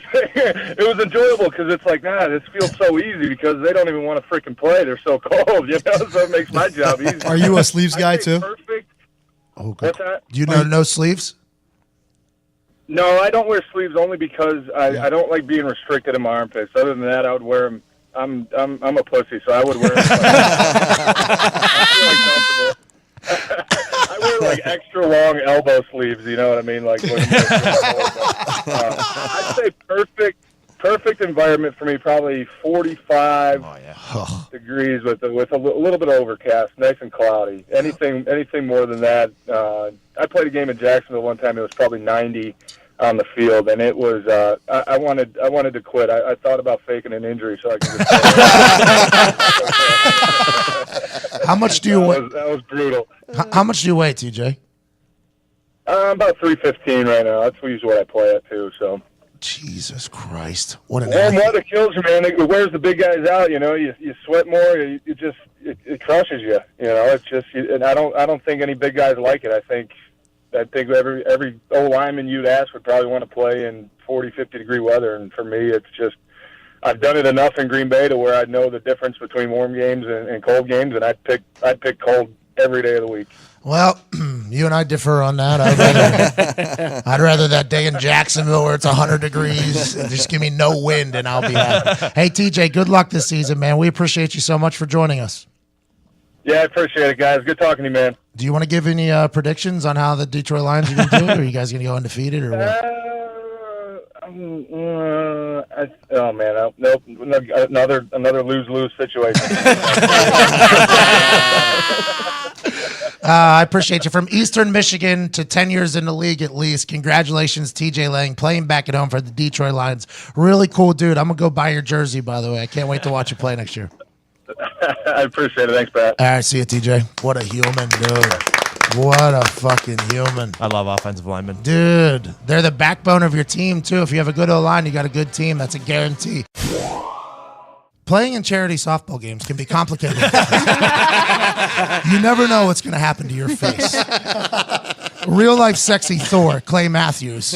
was enjoyable because it's like, this feels so easy because they don't even want to freaking play. They're so cold, so it makes my job easy. Are you a sleeves guy too? Perfect. Oh, what's that? Do you know no sleeves? No, I don't wear sleeves only because I don't like being restricted in my armpits. Other than that, I would wear them. I'm a pussy, so I would wear. I wear like extra long elbow sleeves. You know what I mean? Like, I'd say perfect environment for me. Probably 45 degrees with a little bit of overcast, nice and cloudy. Anything more than that. I played a game in Jacksonville one time. It was probably 90. On the field, and it was. I wanted to quit. I thought about faking an injury so I could. How much do you weigh? That was brutal. How much do you weigh, TJ? I'm about 315 right now. That's usually what I play at too. So. Jesus Christ! What an warm weather kills you, man. It wears the big guys out. You sweat more. It crushes you. It's just. And I don't think any big guys like it. I think every old lineman you'd ask would probably want to play in 40, 50-degree weather. And for me, it's just, I've done it enough in Green Bay to where I know the difference between warm games and cold games, and I'd pick cold every day of the week. Well, You and I differ on that. I'd rather that day in Jacksonville where it's 100 degrees. Just give me no wind and I'll be happy. Hey, TJ, good luck this season, man. We appreciate you so much for joining us. Yeah, I appreciate it, guys. Good talking to you, man. Do you want to give any predictions on how the Detroit Lions are going to do? Or are you guys going to go undefeated or what? Nope. Another lose-lose situation. I appreciate you. From Eastern Michigan to 10 years in the league at least. Congratulations, TJ Lang, playing back at home for the Detroit Lions. Really cool dude. I'm going to go buy your jersey, by the way. I can't wait to watch you play next year. I appreciate it. Thanks, Pat. All right, see you, TJ. What a human, dude. What a fucking human. I love offensive linemen. Dude, they're the backbone of your team, too. If you have a good O-line, you got a good team. That's a guarantee. Playing in charity softball games can be complicated. You never know what's going to happen to your face. Real-life sexy Thor, Clay Matthews,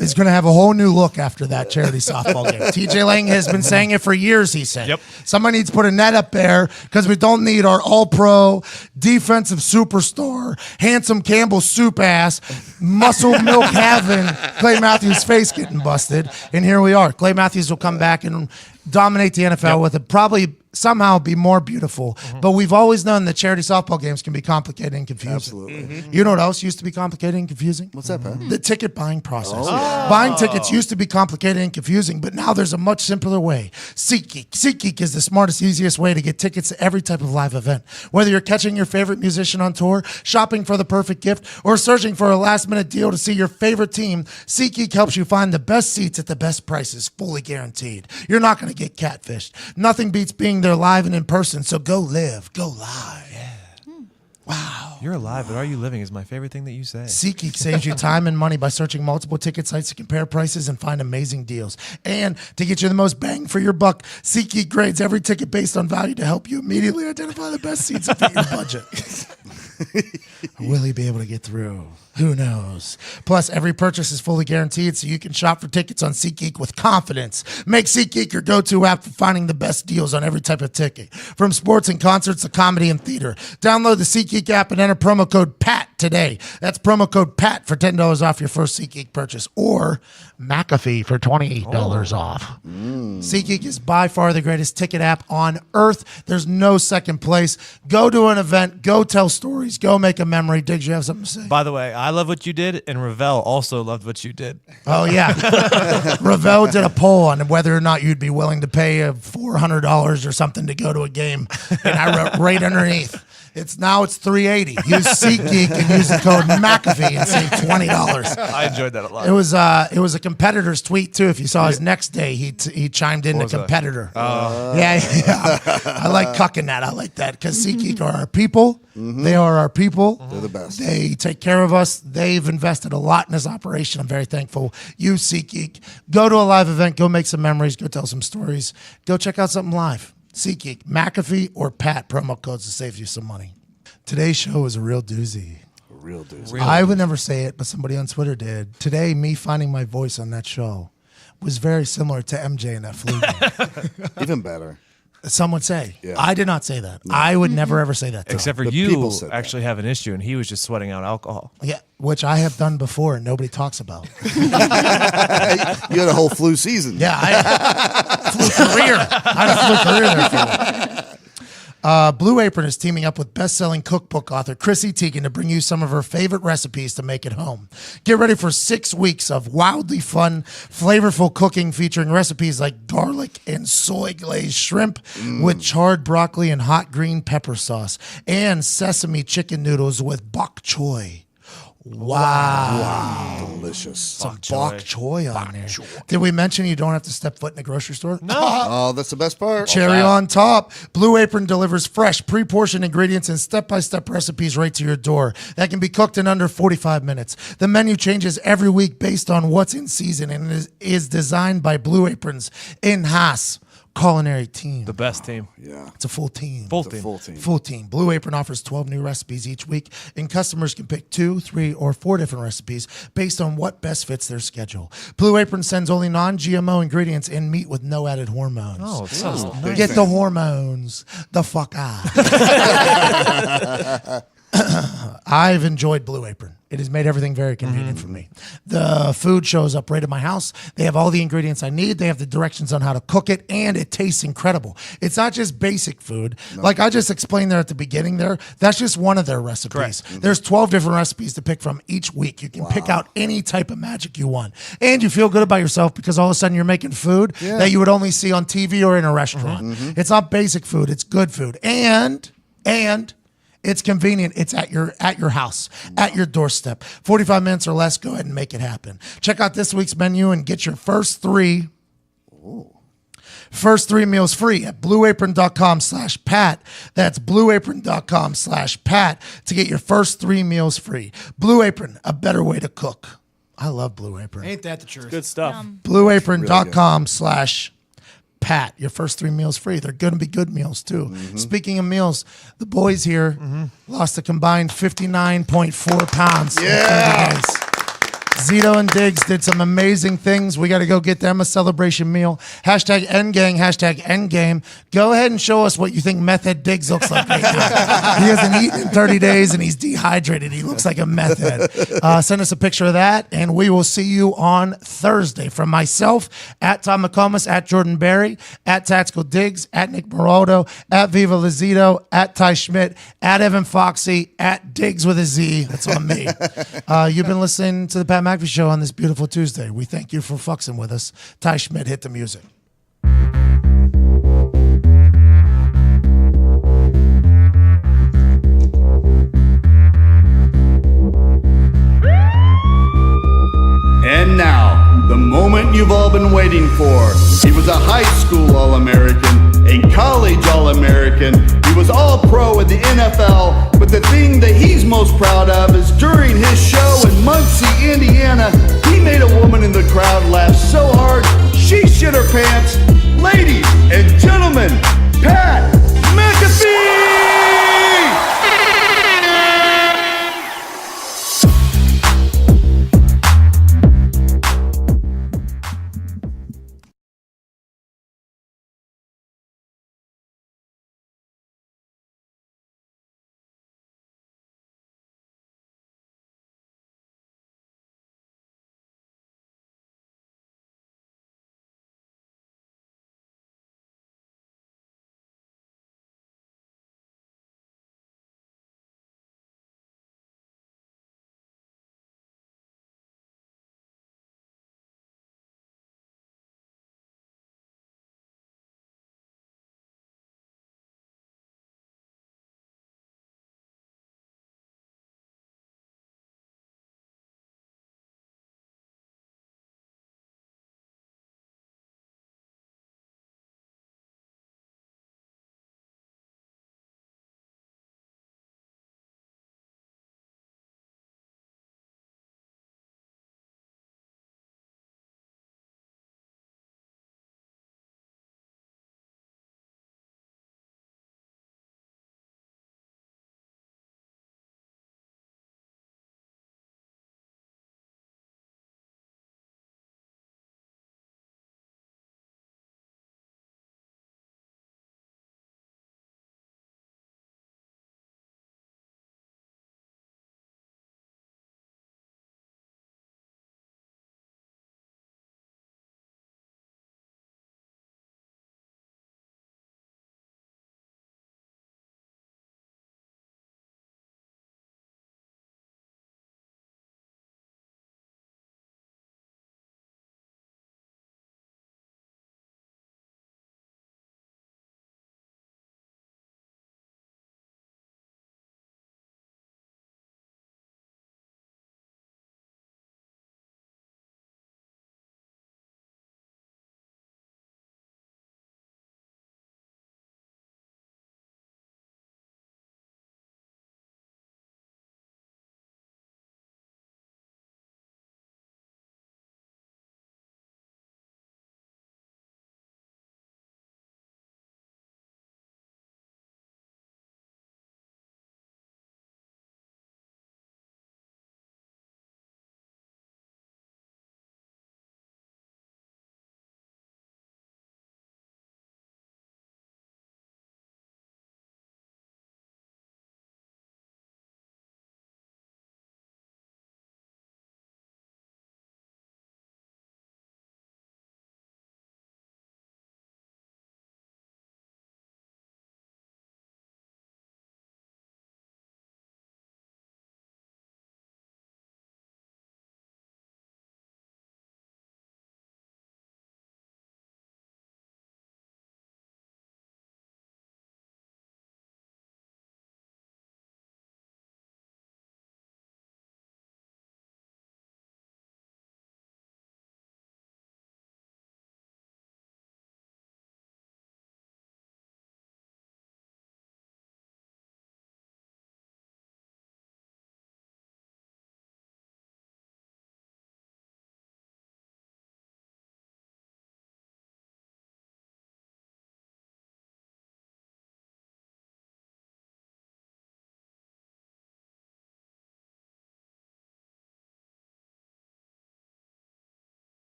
is going to have a whole new look after that charity softball game. TJ Lang has been saying it for years, he said. Yep. Somebody needs to put a net up there because we don't need our all-pro, defensive superstar, handsome Campbell soup ass, muscle milk having Clay Matthews' face getting busted. And here we are. Clay Matthews will come back and dominate the NFL with it. Probably somehow be more beautiful. But we've always known that charity softball games can be complicated and confusing. Absolutely. You know what else used to be complicated and confusing? What's that, Pat? The ticket buying process. Buying tickets used to be complicated and confusing, but now there's a much simpler way. SeatGeek. SeatGeek is the smartest, easiest way to get tickets to every type of live event. Whether you're catching your favorite musician on tour, shopping for the perfect gift, or searching for a last-minute deal to see your favorite team, SeatGeek helps you find the best seats at the best prices, fully guaranteed. You're not going to get catfished. Nothing beats being there live and in person, so go live. Go live. Yeah. Wow. You're alive, but are you living is my favorite thing that you say. SeatGeek saves you time and money by searching multiple ticket sites to compare prices and find amazing deals. And to get you the most bang for your buck, SeatGeek grades every ticket based on value to help you immediately identify the best seats that fit your budget. Will he be able to get through? Who knows? Plus, every purchase is fully guaranteed, so you can shop for tickets on SeatGeek with confidence. Make SeatGeek your go-to app for finding the best deals on every type of ticket, from sports and concerts to comedy and theater. Download the SeatGeek app and enter promo code PAT today. That's promo code PAT for $10 off your first SeatGeek purchase, or McAfee for $28 off. SeatGeek is by far the greatest ticket app on earth. There's no second place. Go to an event. Go tell stories. Go make a memory. Diggs, you have something to say? By the way, I love what you did, and Ravel also loved what you did. Oh, yeah. Ravel did a poll on whether or not you'd be willing to pay $400 or something to go to a game. And I wrote right underneath, it's $380. Use SeatGeek and use the code McAfee and save $20. I enjoyed that a lot. It was a competitor's tweet too. If you saw his next day, he chimed in the competitor. Yeah. I like cucking that. I like that because SeatGeek are our people. They are our people. They're the best. They take care of us. They've invested a lot in this operation. I'm very thankful. Use SeatGeek. Go to a live event. Go make some memories. Go tell some stories. Go check out something live. SeatGeek, McAfee, or Pat, promo codes to save you some money. Today's show is a real doozy. Real doozy. I would never say it, but somebody on Twitter did. Today, me finding my voice on that show was very similar to MJ in that flu game. Even better. Some would say. Yeah. I did not say that. No. I would never ever say that to Except for The you people said actually have an issue, and he was just sweating out alcohol. Yeah, which I have done before and nobody talks about. You had a whole flu season. Yeah, I had a flu career there for you. Blue Apron is teaming up with best-selling cookbook author Chrissy Teigen to bring you some of her favorite recipes to make at home. Get ready for 6 weeks of wildly fun, flavorful cooking featuring recipes like garlic and soy glazed shrimp with charred broccoli and hot green pepper sauce, and sesame chicken noodles with bok choy. Wow. Delicious. Some bok choy on there. Did we mention you don't have to step foot in the grocery store? No. Oh, that's the best part. Cherry on top. Blue Apron delivers fresh, pre-portioned ingredients and step-by-step recipes right to your door that can be cooked in under 45 minutes. The menu changes every week based on what's in season and is designed by Blue Apron's in-house culinary team. The best team. Yeah. It's a full team. Full It's a team. full team. Full team. Blue Apron offers 12 new recipes each week, and customers can pick 2, 3, or 4 different recipes based on what best fits their schedule. Blue Apron sends only non-GMO ingredients and meat with no added hormones. Oh, it sounds nice. Get the hormones the fuck out. I've enjoyed Blue Apron. It has made everything very convenient for me. The food shows up right at my house. They have all the ingredients I need. They have the directions on how to cook it, and it tastes incredible. It's not just basic food. Like I just explained there at the beginning there, that's just one of their recipes. There's 12 different recipes to pick from each week. You can pick out any type of magic you want. And you feel good about yourself because all of a sudden you're making food that you would only see on TV or in a restaurant. It's not basic food. It's good food. And it's convenient. It's at your house, at your doorstep. 45 minutes or less, go ahead and make it happen. Check out this week's menu and get your first three meals free at blueapron.com/Pat. That's blueapron.com/Pat to get your first 3 meals free. Blue Apron, a better way to cook. I love Blue Apron. Ain't that the truth? Good stuff. Blueapron.com/Pat. Your first 3 meals free. They're going to be good meals too. Speaking of meals, the boys here lost a combined 59.4 pounds. Yeah. In 30 days. Zito and Diggs did some amazing things. We got to go get them a celebration meal. #Endgang, #Endgame. Go ahead and show us what you think meth head Diggs looks like right now. He hasn't eaten in 30 days and he's dehydrated. He looks like a meth head. Send us a picture of that and we will see you on Thursday. From myself, at Tom McComas, at Jordan Berry, at Tactical Diggs, at Nick Moraldo, at Viva Lazito, at Ty Schmidt, at Evan Foxy, at Diggs with a Z. That's on me. You've been listening to the Pat McAfee Show on this beautiful Tuesday. We thank you for fuxing with us. Ty Schmidt, hit the music. And now, the moment you've all been waiting for. He was a high school All-American, a college All-American. He was All-Pro in the NFL, but the thing that he's most proud of is during his show in Muncie, Indiana, he made a woman in the crowd